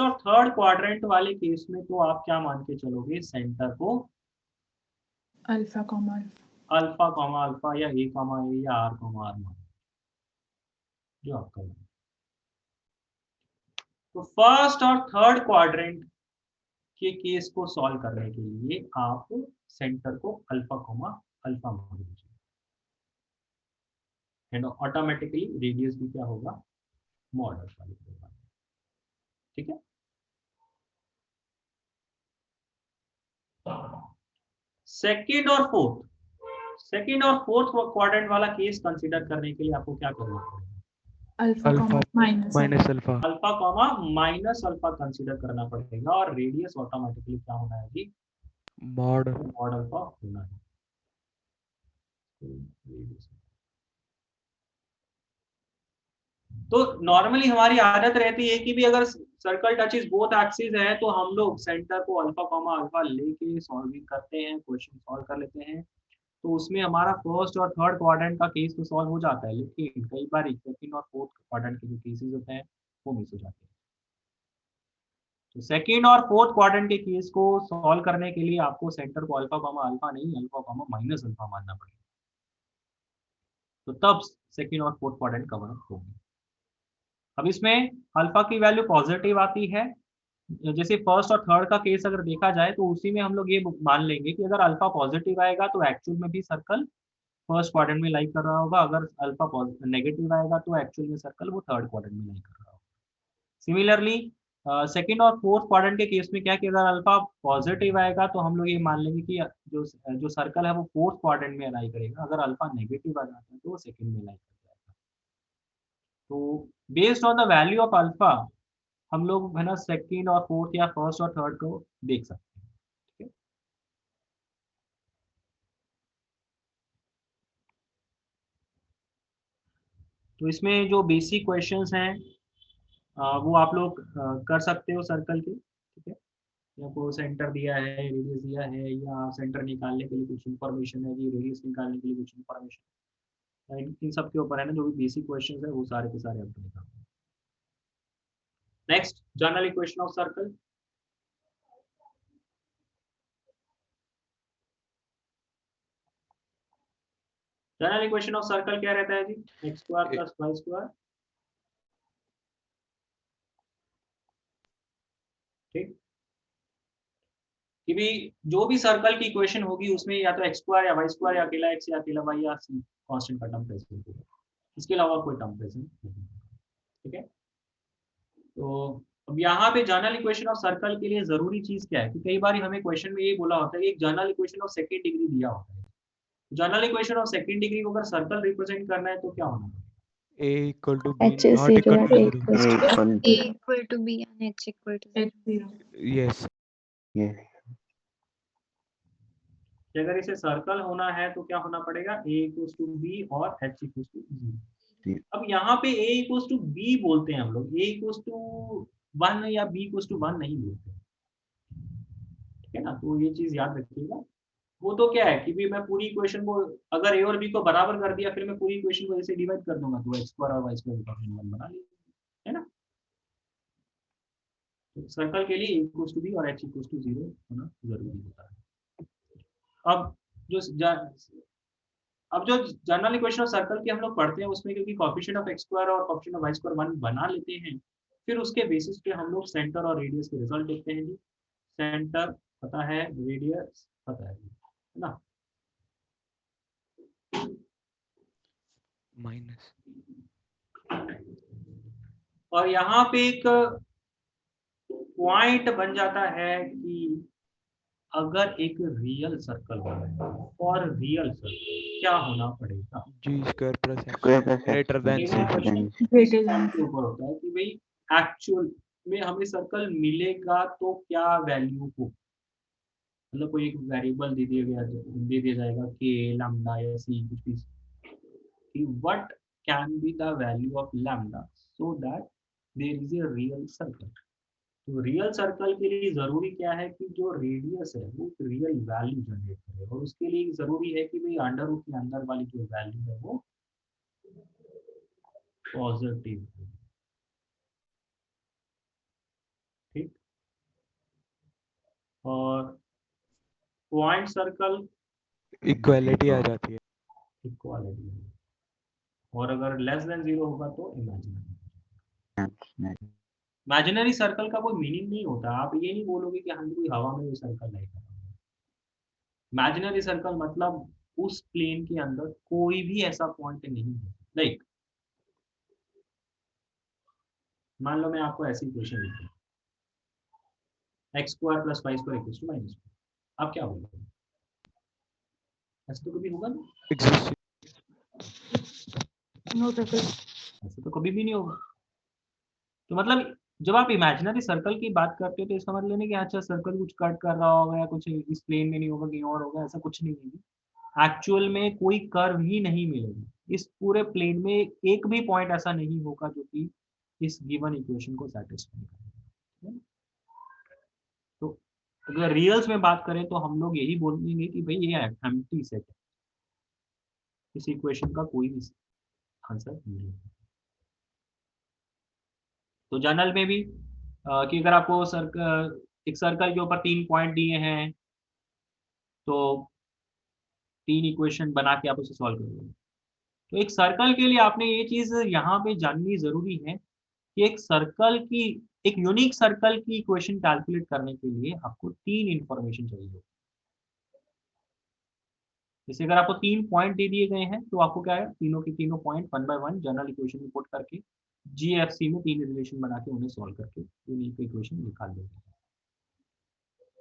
Speaker 1: और थर्ड क्वाड्रेंट वाले केस में तो आप क्या मान के चलोगे, सेंटर को
Speaker 4: अल्फा कॉमा
Speaker 1: अल्फा या ए कॉमा ए या आर मान जो आपका है। तो फर्स्ट और थर्ड क्वाड्रेंट के केस को सॉल्व करने के लिए आप सेंटर को अल्फा कोमा अल्फा मान लीजिए, एंड ऑटोमेटिकली रेडियस भी क्या होगा, मॉड अल्फा लिख देगा। ठीक है, सेकंड और फोर्थ क्वाड्रेंट वाला केस कंसीडर करने के लिए आपको क्या करना पड़ेगा,
Speaker 4: alpha
Speaker 5: alpha minus alpha
Speaker 1: alpha comma minus alpha consider करना पड़ेगा, और रेडियस ऑटोमेटिकली क्या होना है जी,
Speaker 5: मॉड
Speaker 1: मॉड अल्फा होना है। तो नॉर्मली हमारी आदत रहती है कि भी अगर सर्कल टचेस बोथ एक्सिस है तो हम लोग सेंटर को अल्फा कॉमा अल्फा लेके सॉल्विंग करते हैं, क्वेश्चन सॉल्व कर लेते हैं। तो उसमें हमारा फर्स्ट और थर्ड क्वाड्रेंट का केस तो सॉल्व हो जाता है, लेकिन कई बार सेकंड और फोर्थ क्वाड्रेंट के जो केसेस होते हैं वो मिस हो जाते हैं। तो सेकंड और फोर्थ क्वाड्रेंट के केस को सॉल्व करने के लिए आपको सेंटर को अल्फा कॉमा अल्फा नहीं, अल्फा कॉमा माइनस अल्फा मानना पड़ेगा, तो तब सेकंड और फोर्थ क्वाड्रेंट कवर अप होंगे। अब इसमें अल्फा की वैल्यू पॉजिटिव आती है, जैसे फर्स्ट और थर्ड का केस अगर देखा जाए तो उसी में हम लोग ये मान लेंगे कि अगर अल्फा पॉजिटिव आएगा तो एक्चुअल में भी सर्कल फर्स्ट क्वाड्रेंट में लाई कर रहा होगा, अगर अल्फा नेगेटिव आएगा तो एक्चुअल में सर्कल वो थर्ड क्वाड्रेंट में लाई कर रहा होगा। सिमिलरली सेकंड और फोर्थ क्वाड्रेंट के केस में क्या कि अगर अल्फा पॉजिटिव आएगा तो हम लोग ये मान लेंगे कि जो सर्कल है वो फोर्थ क्वाड्रेंट में लाई करेगा, अगर अल्फा नेगेटिव आ जाता है तो वो सेकंड में लाई कर जाएगा। तो based on the value of alpha हम लोग है ना सेकंड और फोर्थ या फर्स्ट और थर्ड को देख सकते हैं। ठीक है, तो इसमें जो बेसिक क्वेश्चंस हैं वो आप लोग कर सकते हो सर्कल के। ठीक है, आपको सेंटर दिया है, रेडियस दिया है, या सेंटर निकालने के लिए कुछ इंफॉर्मेशन है जी, रेडियस निकालने के लिए कुछ इंफॉर्मेशन, इन सब के ऊपर है ना जो भी बेसिक क्वेश्चंस है वो सारे के सारे आपको निकालने। Next, general equation of circle. General equation of circle क्या रहता है जी, x square plus y square. ठीक, कि भी जो भी सर्कल की इक्वेशन होगी उसमें या तो एक्स स्क्वायर या वाई स्क्वायर या अकेला एक्स या अकेला वाई या कांस्टेंट का टर्म प्रेजेंट होगा, इसके अलावा कोई टर्म प्रेजेंट नहीं होगा। ठीक है, तो अब यहाँ पे जनरल इक्वेशन ऑफ सर्कल के लिए जरूरी चीज क्या है कि कई बार हमें क्वेश्चन में ये बोला होता है कि एक general equation of second degree दिया होता है। General equation of second degree को अगर सर्कल रिप्रेजेंट करना है तो क्या होना है,
Speaker 5: A equal to B
Speaker 3: H is
Speaker 5: not
Speaker 3: 0
Speaker 5: equal
Speaker 3: and
Speaker 5: to
Speaker 3: A
Speaker 5: 0.
Speaker 3: equals to
Speaker 2: equal
Speaker 9: A
Speaker 2: to
Speaker 9: equal to B and H equal to
Speaker 4: H 0.
Speaker 5: Yes.
Speaker 2: yes,
Speaker 1: कि अगर इसे सर्कल होना है तो क्या होना पड़ेगा, a इक्वल्स टू बी और h इक्वल्स टू 0। अब यहाँ पे a इक्वल्स टू बी बोलते हैं हम लोग, a इक्वल्स टू 1 या b इक्वल्स टू 1 नहीं बोलते। ठीक है ना, तो ये चीज याद रखिएगा। वो तो क्या है कि भी मैं पूरी इक्वेशन को अगर a और b को बराबर कर दिया फिर मैं पूरी इक्वेशन को ऐसे डिवाइड कर दूंगा तो एक्स स्क्वायर और वाई स्क्वायर का फॉर्मूला बना लिया, है ना। तो सर्कल के लिए a इक्वल्स टू बी और h इक्वल्स टू 0 होना जरूरी होता है। अब जो जनरल इक्वेशन ऑफ सर्कल की हम लोग पढ़ते हैं उसमें क्योंकि कोएफिशिएंट ऑफ एक्स स्क्वायर और कोएफिशिएंट ऑफ वाई स्क्वायर 1 बना लेते हैं, फिर उसके बेसिस पे हम लोग सेंटर और रेडियस के रिजल्ट देखते हैं जी। सेंटर पता है, रेडियस पता है ना।
Speaker 5: माइनस
Speaker 1: और यहाँ पे एक पॉइंट बन जाता है कि अगर एक रियल सर्कल हो रहा है और रियल सर्कल क्या होना पड़ेगा,
Speaker 5: G square plus H
Speaker 2: square plus
Speaker 5: greater than
Speaker 1: ये
Speaker 5: C.
Speaker 1: क्वेश्चन
Speaker 4: Greater than
Speaker 1: के ऊपर होता है कि भाई एक्चुअल में हमें सर्कल मिलेगा तो क्या वैल्यू हो, मतलब कोई एक वेरिएबल दे दिया जाएगा के लैम्डा या सी कुछ भी, कि what can be the value of lambda so that there is a real circle. तो रियल सर्कल के लिए जरूरी क्या है कि जो रेडियस है वो रियल वैल्यू जनरेट करे, और उसके लिए जरूरी है कि भाई अंडर रूट के अंदर वाली जो वैल्यू है वो पॉजिटिव हो। ठीक, और पॉइंट सर्कल
Speaker 5: इक्वालिटी आ जाती है।
Speaker 1: इक्वालिटी, और अगर लेस देन 0 होगा तो इमेजिनरी।
Speaker 2: yes,
Speaker 1: इमेजिनरी सर्कल का कोई मीनिंग नहीं होता, आप ये नहीं बोलोगे कि हम कोई हवा में सर्कल नहीं कर रहे हैं। इमेजिनरी सर्कल मतलब उस प्लेन के अंदर कोई भी ऐसा पॉइंट नहीं है। लाइक मान लो मैं आपको ऐसी इक्वेशन लिखूं, x² + y² = -2, आप क्या बोलोगे? ऐसा तो कभी होगा नहीं,
Speaker 5: एग्जिस्ट
Speaker 4: नो सर्कल।
Speaker 1: ऐसा तो कभी भी नहीं होगा। तो मतलब जब आप इमेजिनरी सर्कल की बात करते हो तो इसका मतलब नहीं कि अच्छा सर्कल कुछ कट कर रहा होगा या कुछ इस प्लेन में नहीं होगा, कहीं और होगा, ऐसा कुछ नहीं है। एक्चुअल में कोई कर्व ही नहीं मिलेगा इस पूरे प्लेन में, एक भी पॉइंट ऐसा नहीं होगा जो कि इस गिवन इक्वेशन को सेटिस्फाई करे। तो अगर रियल्स में बात करें तो हम लोग यही बोलेंगे कि भाई ये एम्प्टी सेट है, इस इक्वेशन का कोई भी आंसर नहीं है। तो जनरल में भी कि अगर आपको एक सर्कल के ऊपर 3 पॉइंट दिए हैं तो 3 इक्वेशन बना के आप उसे सॉल्व करोगे। तो एक सर्कल के लिए आपने ये चीज़ यहाँ पे जाननी ज़रूरी है कि एक सर्कल की, एक यूनिक सर्कल की इक्वेशन कैलकुलेट करने के लिए आपको 3 इन्फॉर्मेशन चाहिए। जैसे अगर आपको 3 पॉइंट दे दिए गए हैं तो आपको क्या है, तीनों के तीनों पॉइंट 1 बाय 1 जनरल इक्वेशन में पुट करके जीएफसी में 3 रिलेशन बना के उन्हें सॉल्व करके यूनिक इक्वेशन निकाल देंगे।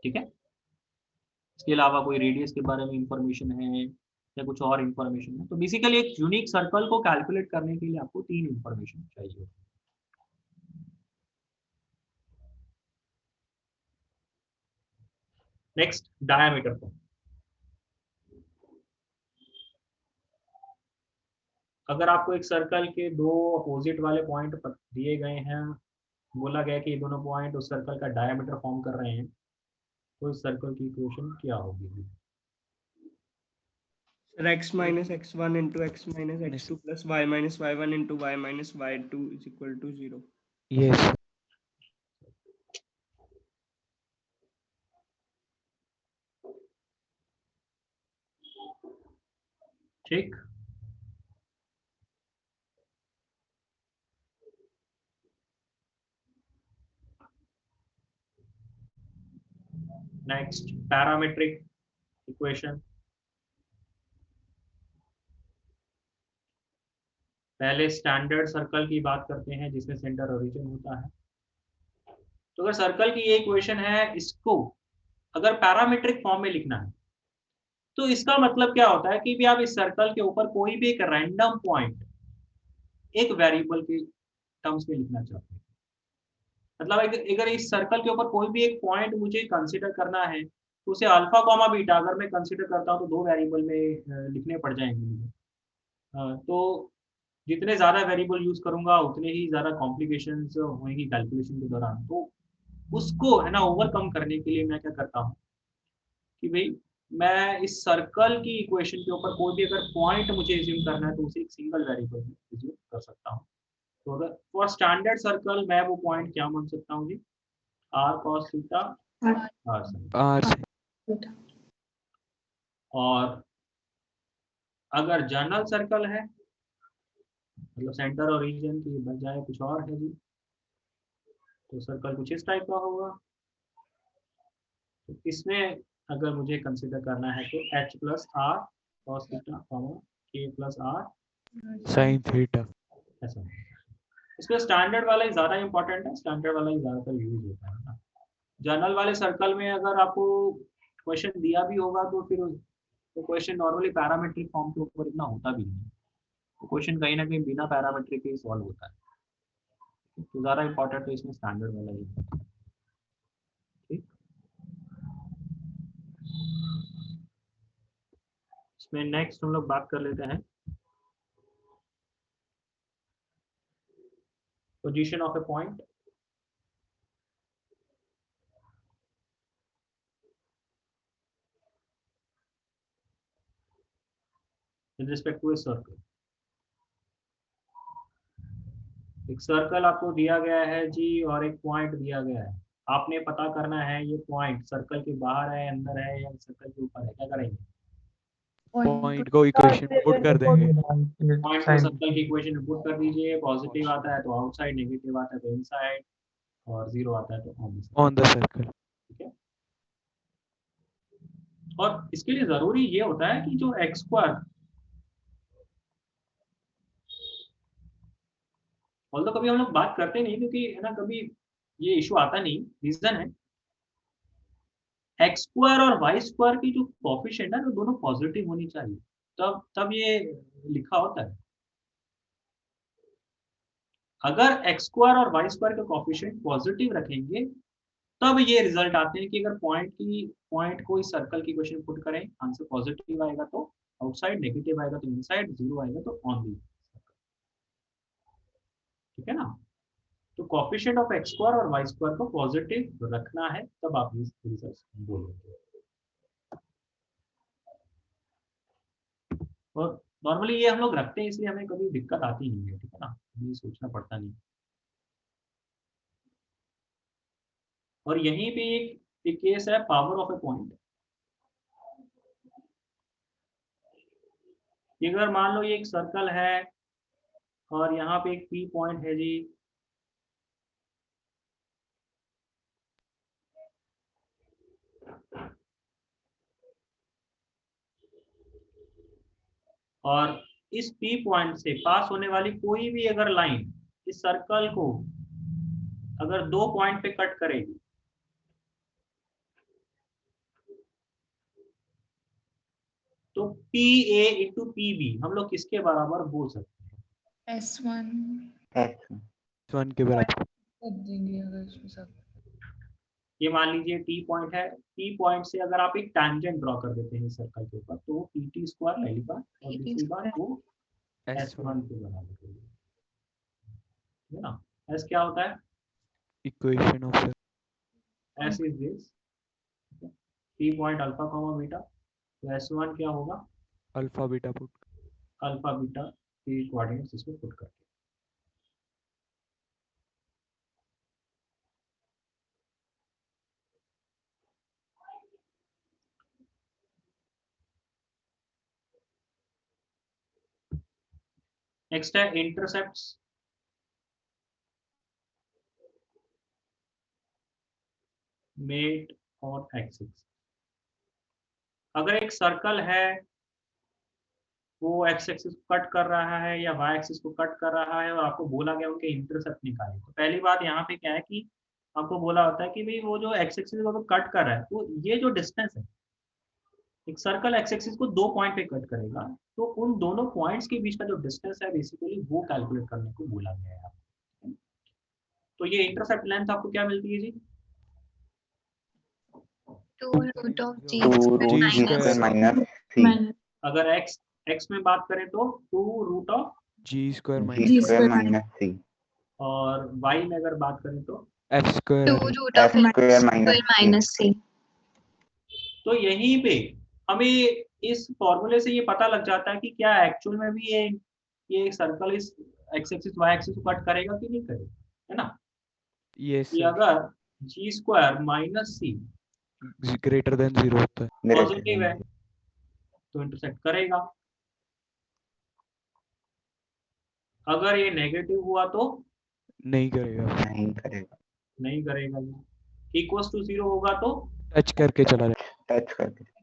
Speaker 1: ठीक है? इसके अलावा कोई रेडियस के बारे में इंफॉर्मेशन है या कुछ और इंफॉर्मेशन है, तो बेसिकली एक यूनिक सर्कल को कैलकुलेट करने के लिए आपको 3 इंफॉर्मेशन चाहिए। Next diameter form. अगर आपको एक सर्कल के 2 अपोजिट वाले पॉइंट दिए गए हैं, बोला गया कि ये दोनों पॉइंट उस सर्कल का डायमीटर फॉर्म कर रहे हैं, तो इस सर्कल की इक्वेशन क्या होगी?
Speaker 7: x minus x1 into x minus x2 plus y minus y1 into y minus y2 is equal to 0.
Speaker 5: Yes
Speaker 1: ठीक। Next parametric equation. पहले स्टैंडर्ड सर्कल की बात करते हैं जिसमें सेंटर ओरिजिन होता है। तो अगर सर्कल की ये इक्वेशन है, इसको अगर पैरामीट्रिक फॉर्म में लिखना है तो इसका मतलब क्या होता है कि भी आप इस सर्कल के ऊपर कोई भी एक रैंडम पॉइंट एक वेरिएबल के टर्म्स में लिखना चाहते हैं। मतलब अगर इस सर्कल के ऊपर कोई भी एक पॉइंट मुझे कंसीडर करना है तो उसे अल्फा कॉमा बीटा अगर मैं कंसीडर करता हूँ तो 2 वेरिएबल में लिखने पड़ जाएंगे मुझे। तो जितने ज़्यादा वेरिएबल यूज़ करूँगा उतने ही ज़्यादा कॉम्प्लिकेशंस होंगी कैलकुलेशन के दौरान। तो उसको है ना ओवरकम करने के लिए मैं क्या करता हूँ कि भाई मैं इस सर्कल की इक्वेशन के ऊपर कोई भी अगर पॉइंट मुझे एज्यूम करना है तो उसे एक सिंगल वेरिएबल में एज्यूम कर सकता हूँ। तो अगर फॉर स्टैंडर्ड सर्कल मैं वो पॉइंट क्या मान सकता हूँ जी? r cos theta r sin।
Speaker 5: R से
Speaker 1: और अगर जनरल सर्कल है मतलब सेंटर और रीजन की बजाय कुछ और है जी, तो सर्कल कुछ इस टाइप का होगा। तो इसमें अगर मुझे कंसीडर करना है तो h plus r cos theta k plus r
Speaker 5: sine theta.
Speaker 1: ऐसा। इसमें स्टैंडर्ड वाला ही ज़्यादा इंपॉर्टेंट है, स्टैंडर्ड वाला ही ज़्यादातर यूज होता है ना। जनरल वाले सर्कल में अगर आपको क्वेश्चन दिया भी होगा तो फिर तो क्वेश्चन नॉर्मली पैरामीट्रिक फॉर्म के ऊपर इतना होता भी नहीं है। तो क्वेश्चन कहीं ना कहीं बिना पैरामीट्रिक के सॉल्व होता है। तो ज़्यादा इंपॉर्टेंट तो इसमें स्टैंडर्ड वाला ही है। ठीक, इसमें नेक्स्ट हम लोग बात कर लेते हैं position of a point. With respect to a circle. एक सर्कल आपको दिया गया है जी और एक पॉइंट दिया गया है, आपने पता करना है ये पॉइंट सर्कल के बाहर है, अंदर है या सर्कल के ऊपर है। क्या करेंगे?
Speaker 5: पॉइंट को इक्वेशन में पुट कर देंगे।
Speaker 1: पॉइंट को सर्कल की इक्वेशन में पुट कर दीजिए। पॉजिटिव आता है तो आउटसाइड, नेगेटिव आता है तो इनसाइड। और 0 आता है तो
Speaker 5: ऑन द सर्कल।
Speaker 1: ठीक है। और इसके लिए जरूरी ये होता है कि जो एक्स स्क्वायर, ऑल्दो कभी हम लोग बात करते नहीं क्योंकि है ना, कभी ये इशू आता नहीं, रीजन है एक्स स्क्वायर और वाई स्क्वायर की जो कोफिशिएंट है वो दोनों पॉजिटिव होनी चाहिए, तब ये लिखा होता है। अगर एक्स स्क्वायर और वाई स्क्वायर का कोफिशिएंट पॉजिटिव रखेंगे तब ये रिजल्ट आते हैं कि अगर पॉइंट को इस सर्कल की इक्वेशन पुट करें, आंसर पॉजिटिव आएगा तो आउटसाइड, नेगेटिव आएगा तो इनसाइड, 0 आएगा तो ऑन दी सर्कल। ठीक है ना। तो कोफिशिएंट ऑफ एक्स स्क्वायर और वाई स्क्वायर को पॉजिटिव रखना है, तब आप इस रिजल्ट बोलोगे। और नॉर्मली ये हम लोग रखते हैं इसलिए हमें कभी दिक्कत आती नहीं है। ठीक है ना, ये सोचना पड़ता नहीं। और यहीं पे एक केस है पावर ऑफ ए पॉइंट। अगर मान लो ये एक सर्कल है और यहाँ पे एक पी पॉइंट है जी, और इस पी पॉइंट से पास होने वाली कोई भी अगर लाइन इस सर्कल को अगर 2 पॉइंट पे कट करेगी तो P A into P B हम लोग किसके बराबर बोल सकते हैं?
Speaker 5: S1 के बराबर।
Speaker 1: ये मान लीजिए टी पॉइंट है, टी पॉइंट से अगर आप एक टैंजेंट ड्रॉ कर देते हैं सर्कल के ऊपर तो पी टी स्क्वायर पहली बार, और दूसरी बार वो S1 के बराबर होगी। है ना। S क्या होता है?
Speaker 5: Equation of
Speaker 1: S is this P point alpha comma beta, तो S1 क्या होगा?
Speaker 5: Alpha beta put,
Speaker 1: alpha beta के कोऑर्डिनेट्स इसमें पुट करके। नेक्स्ट है इंटरसेप्ट्स। मेड और एक्सिस। अगर एक सर्कल है वो एक्स एक्सिस को कट कर रहा है या वाई एक्सिस को कट कर रहा है और आपको बोला गया उनके इंटरसेप्ट निकालें, तो पहली बात यहाँ पे क्या है कि आपको बोला होता है कि भाई वो जो एक्स एक्सिस को कट कर रहा है तो ये जो डिस्टेंस है, एक सर्कल एक्स एक्सिस को 2 पॉइंट पे कट करेगा तो उन दोनों पॉइंट्स के बीच का जो डिस्टेंस है बेसिकली वो कैलकुलेट करने को बोला गया है आपको। तो ये इंटरसेप्ट लेंथ आपको क्या मिलती है जी?
Speaker 9: 2 root of g
Speaker 2: 2
Speaker 9: square
Speaker 2: root g
Speaker 9: minus
Speaker 2: square minus c।
Speaker 1: अगर x में बात करें तो 2 root of
Speaker 5: g square
Speaker 2: g square minus c।
Speaker 1: और y में अगर बात करें तो
Speaker 5: F
Speaker 9: 2
Speaker 5: square
Speaker 9: root of
Speaker 2: f square
Speaker 9: x
Speaker 2: minus
Speaker 9: square minus c।
Speaker 1: तो यहीं पे हमें इस फॉर्मूले से ये पता लग जाता है कि क्या एक्चुअल में भी ये एक सर्कल इस एक्स एक्सिस वाई एक्सिस को कट करेगा कि नहीं करेगा, है ना।
Speaker 5: यस
Speaker 1: कि अगर जी स्क्वायर माइनस सी
Speaker 5: ग्रेटर देन 0 होता है
Speaker 1: पॉजिटिव है तो इंटरसेक्ट करेगा, अगर ये नेगेटिव हुआ तो
Speaker 5: नहीं करेगा,
Speaker 1: नहीं करेगा। इक्वल्स टू 0 होगा तो
Speaker 5: टच करके चला जाएगा,
Speaker 2: टच करके
Speaker 1: चला जाएगा।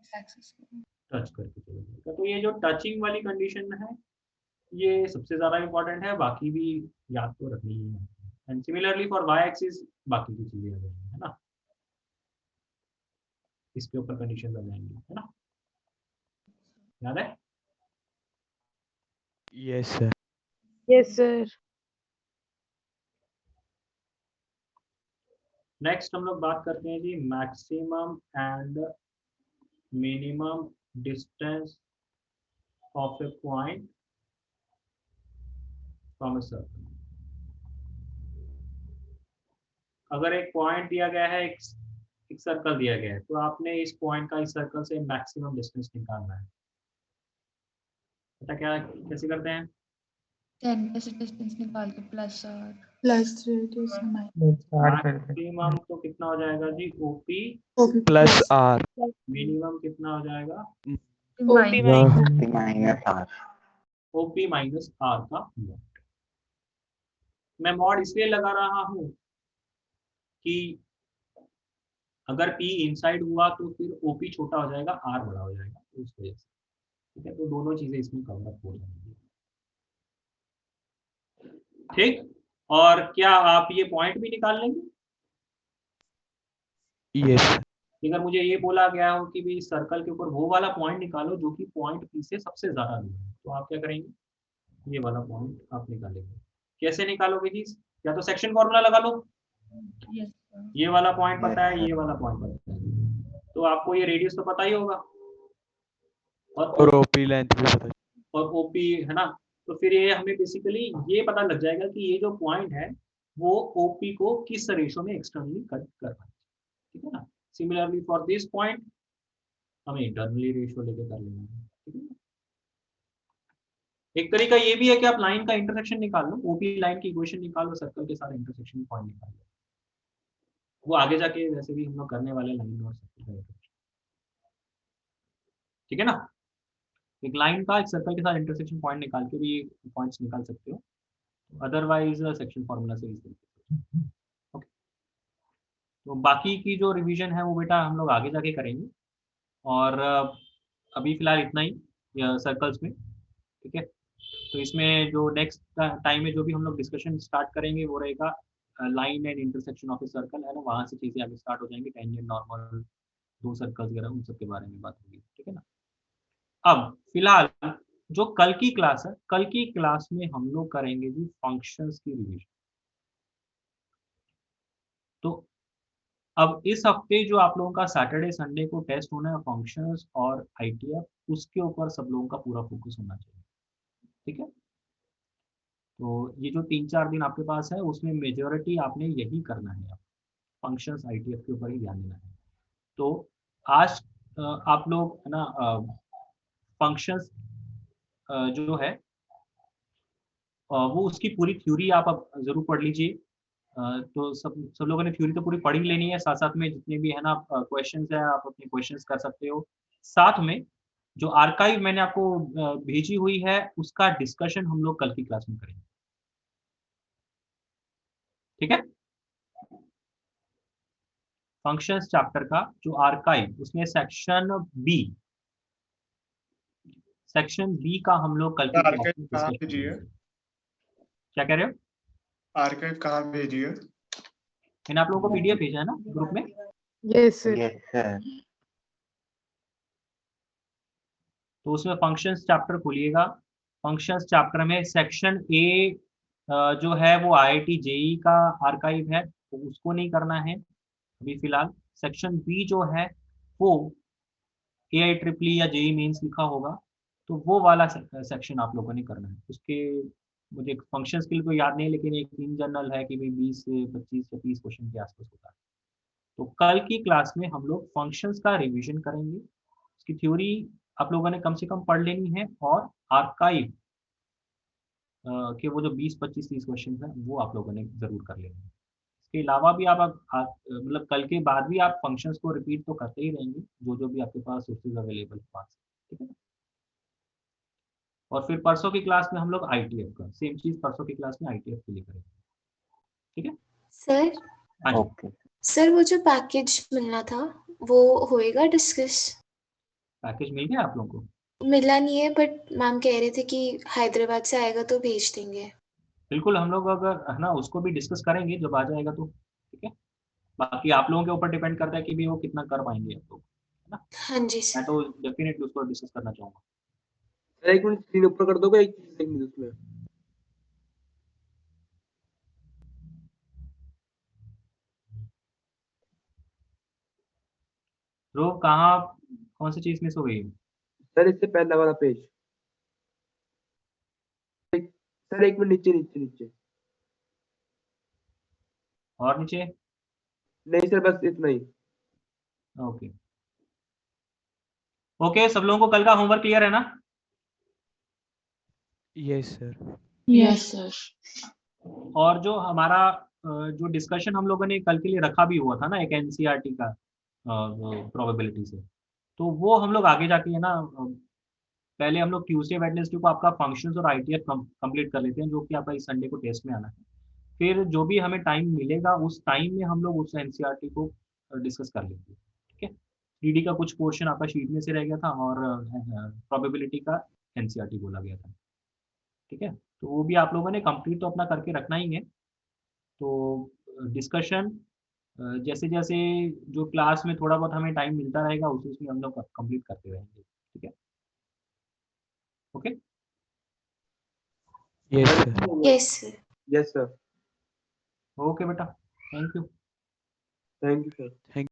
Speaker 1: तो ये जो टचिंग वाली कंडीशन है ये सबसे ज्यादा इंपॉर्टेंट है, बाकी भी याद तो रखनी ही है। And similarly for y axis बाकी की चीजें आ जाएंगी, है ना, इसके ऊपर कंडीशन आ जाएंगी, है ना, याद है।
Speaker 5: Yes sir.
Speaker 4: Yes, sir.
Speaker 1: Next हम लोग बात करते हैं जी maximum and minimum distance of a point from a circle. अगर एक पॉइंट दिया गया है, एक सर्कल दिया गया है, तो आपने इस पॉइंट का इस सर्कल से मैक्सिमम डिस्टेंस निकालना है। पता क्या कैसे करते हैं?
Speaker 9: 10 से डिस्टेंस निकाल के प्लस और
Speaker 4: Plus radius minus
Speaker 1: मैक्सिमम तो कितना हो जाएगा जी? ओपी
Speaker 5: प्लस आर,
Speaker 1: मिनिमम कितना हो जाएगा?
Speaker 2: Minus r।
Speaker 1: OP minus r का मॉड। मैं मॉड इसलिए लगा रहा हूं कि अगर P इनसाइड हुआ तो फिर OP छोटा हो जाएगा, R बड़ा हो जाएगा, उस वजह से। ठीक है, तो दोनों चीजें इसमें कवर अप हो जाएंगी। ठीक, और क्या आप ये पॉइंट भी निकाल लेंगे?
Speaker 5: यस।
Speaker 1: अगर मुझे ये बोला गया हो कि भी सर्कल के ऊपर वो वाला पॉइंट निकालो जो कि पॉइंट P से सबसे ज्यादा दूर है, तो आप क्या करेंगे? ये वाला पॉइंट आप निकालेंगे। कैसे निकालोगे जी? या तो सेक्शन फॉर्मूला लगा लो,
Speaker 9: Yes, sir.
Speaker 1: ये वाला पॉइंट पता है,
Speaker 2: Yes,
Speaker 1: ये वाला पॉइंट पता है, तो आपको ये रेडियस तो पता ही होगा,
Speaker 5: और ओपी लेंथ भी पता है।
Speaker 1: और ओपी है ना, तो फिर ये हमें बेसिकली ये पता लग जाएगा कि ये जो पॉइंट है वो ओपी को किस रेशो में एक्सटर्नली कट कर रहा है। ठीक है ना, सिमिलरली फॉर दिस पॉइंट हमें इंटरनली रेशो लेके कर लेना है। ठीक है, एक तरीका ये भी है कि आप लाइन का इंटरसेक्शन निकाल लो, ओपी लाइन की इक्वेशन निकाल लो, सर्कल के साथ इंटरसेक्शन पॉइंट निकाल लो, वो आगे जाके वैसे भी हम लोग करने वाले लाइन और सर्कल का इंटरसेक्शन। ठीक है ना, एक लाइन का एक सर्कल के साथ इंटरसेक्शन पॉइंट निकाल के भी पॉइंट्स निकाल सकते हो, अदरवाइज सेक्शन फॉर्मूला से इस तरीके से। ओके, तो बाकी की जो रिवीजन है वो बेटा हम लोग आगे जाके करेंगे, और अभी फिलहाल इतना ही सर्कल्स में। ठीक है, तो इसमें जो नेक्स्ट टाइम में जो भी हम लोग डिस्कशन स्टार्ट करेंगे वो रहेगा line and intersection of a circle, है ना, वहाँ से चीज़ें आगे स्टार्ट हो जाएंगी, टेंजेंट, नॉर्मल, दो सर्कल्स वगैरह, उन सब के बारे में बात होगी। ठीक है ना, अब फिलहाल जो कल की क्लास है, कल की क्लास में हम लोग करेंगे जी फंक्शंस की रिवीजन। तो अब इस हफ्ते जो आप लोगों का सैटरडे संडे को टेस्ट होना है फंक्शंस और ITF, उसके ऊपर सब लोगों का पूरा फोकस होना चाहिए। ठीक है, तो ये जो 3-4 दिन आपके पास है उसमें मेजॉरिटी आपने यही करना है, फंक्शंस ITF के ऊपर ही ध्यान देना है। तो आज आप लोग है ना फंक्शंस जो है वो उसकी पूरी थ्योरी आप अब जरूर पढ़ लीजिए। तो सब लोगों ने थ्योरी तो पूरी पढ़ ही लेनी है, साथ साथ में जितने भी है ना क्वेश्चंस है आप अपने क्वेश्चंस कर सकते हो। साथ में जो आर्काइव मैंने आपको भेजी हुई है उसका डिस्कशन हम लोग कल की क्लास में करेंगे। ठीक है, फंक्शंस चैप्टर का जो आर्काइव, उसमें सेक्शन बी का हम लोग कल की क्लास में डिस्कस करेंगे। क्या कह रहे हो?
Speaker 8: आर्काइव कहाँ भेजिए?
Speaker 1: मैंने आप लोगों को PDF भेजा है ना ग्रुप में।
Speaker 4: Yes, sir.
Speaker 2: yes, sir.
Speaker 1: तो उसमें फंक्शंस चैप्टर खोलिएगा, फंक्शंस चैप्टर में सेक्शन ए जो है वो IIT JEE का आर्काइव है, तो उसको नहीं करना है अभी फिलहाल। सेक्शन बी जो है वो AIEEE या JEE मेंस लिखा होगा, तो वो वाला सेक्शन आप लोगों ने करना है। उसके मुझे फंक्शंस के लिए तो याद नहीं, लेकिन एक इन जनरल है कि भाई 20 से 25 या 30 क्वेश्चन के आसपास होता है। तो कल की क्लास में हम लोग फंक्शंस का रिवीजन करेंगे, उसकी थ्योरी आप लोगों ने कम से कम पढ़ लेनी है, और आर्काइव के वो जो 20, 25, 30 क्वेश्चन है वो आप लोगों ने जरूर कर लेना है। इसके अलावा भी आप मतलब कल के बाद भी आप फंक्शंस को रिपीट तो करते ही रहेंगे, जो भी आपके पास सोर्सेज अवेलेबल पास। ठीक है ना, और फिर परसों की क्लास में हम लोग ITF का सेम चीज परसों की क्लास में ITF के लिए करेंगे। ठीक है
Speaker 6: सर,
Speaker 1: हाँ जी,
Speaker 2: Okay.
Speaker 6: सर वो जो पैकेज मिलना था वो होएगा डिस्कस?
Speaker 1: पैकेज मिल गया आप लोगों को?
Speaker 6: मिला नहीं है, बट मैम कह रहे थे कि हैदराबाद से आएगा तो भेज देंगे।
Speaker 1: बिल्कुल, हम लोग अगर है ना उसको भी डिस्कस करेंगे जब आ जाएगा तो। ठीक है, बाकी आप लोगों के ऊपर डिपेंड करता है कि भी वो कितना कर पाएंगे आप लोग, है ना।
Speaker 6: हाँ जी
Speaker 1: मैं
Speaker 6: सर।
Speaker 1: तो डेफिनेटली उसको डिस्कस करना चाहूंगा।
Speaker 7: सर एक मिनट स्क्रीन ऊपर कर दोगे, एक मिनट उसमें।
Speaker 1: ध्रुव कहाँ, कौन सी चीज मिस हो गई?
Speaker 7: सर इससे पहला वाला पेज। सर एक मिनट, नीचे नीचे नीचे।
Speaker 1: और नीचे?
Speaker 7: नहीं सर, बस इतना ही।
Speaker 1: ओके ओके, सब लोगों को कल का होमवर्क क्लियर है ना?
Speaker 5: Yes sir.
Speaker 9: Yes, sir.
Speaker 1: और जो हमारा जो डिस्कशन हम लोगों ने कल के लिए रखा भी हुआ था ना एक NCERT का प्रोबेबिलिटी से, तो वो हम लोग आगे जाके है ना पहले हम लोग ट्यूसडे वेडनेसडे को आपका फंक्शंस और ITF कंप्लीट कर लेते हैं, जो कि आपका इस संडे को टेस्ट में आना है। फिर जो भी हमें टाइम मिलेगा उस टाइम में हम लोग उस एनसीईआरटी को डिस्कस कर लेंगे, ठीक है। 3D का कुछ पोर्शन आपका शीट में से रह गया था और प्रोबेबिलिटी का एनसीईआरटी बोला गया था, ठीक है। तो वो भी आप लोगों ने कंप्लीट तो अपना करके रखना ही है। तो डिस्कशन जैसे जैसे जो क्लास में थोड़ा बहुत हमें टाइम मिलता रहेगा उस उसमें हम लोग कंप्लीट करते रहेंगे, ठीक है। Okay,
Speaker 5: yes sir.
Speaker 6: Yes sir.
Speaker 2: Yes sir.
Speaker 1: Okay बेटा, thank you.
Speaker 2: Thank you sir.
Speaker 5: Thank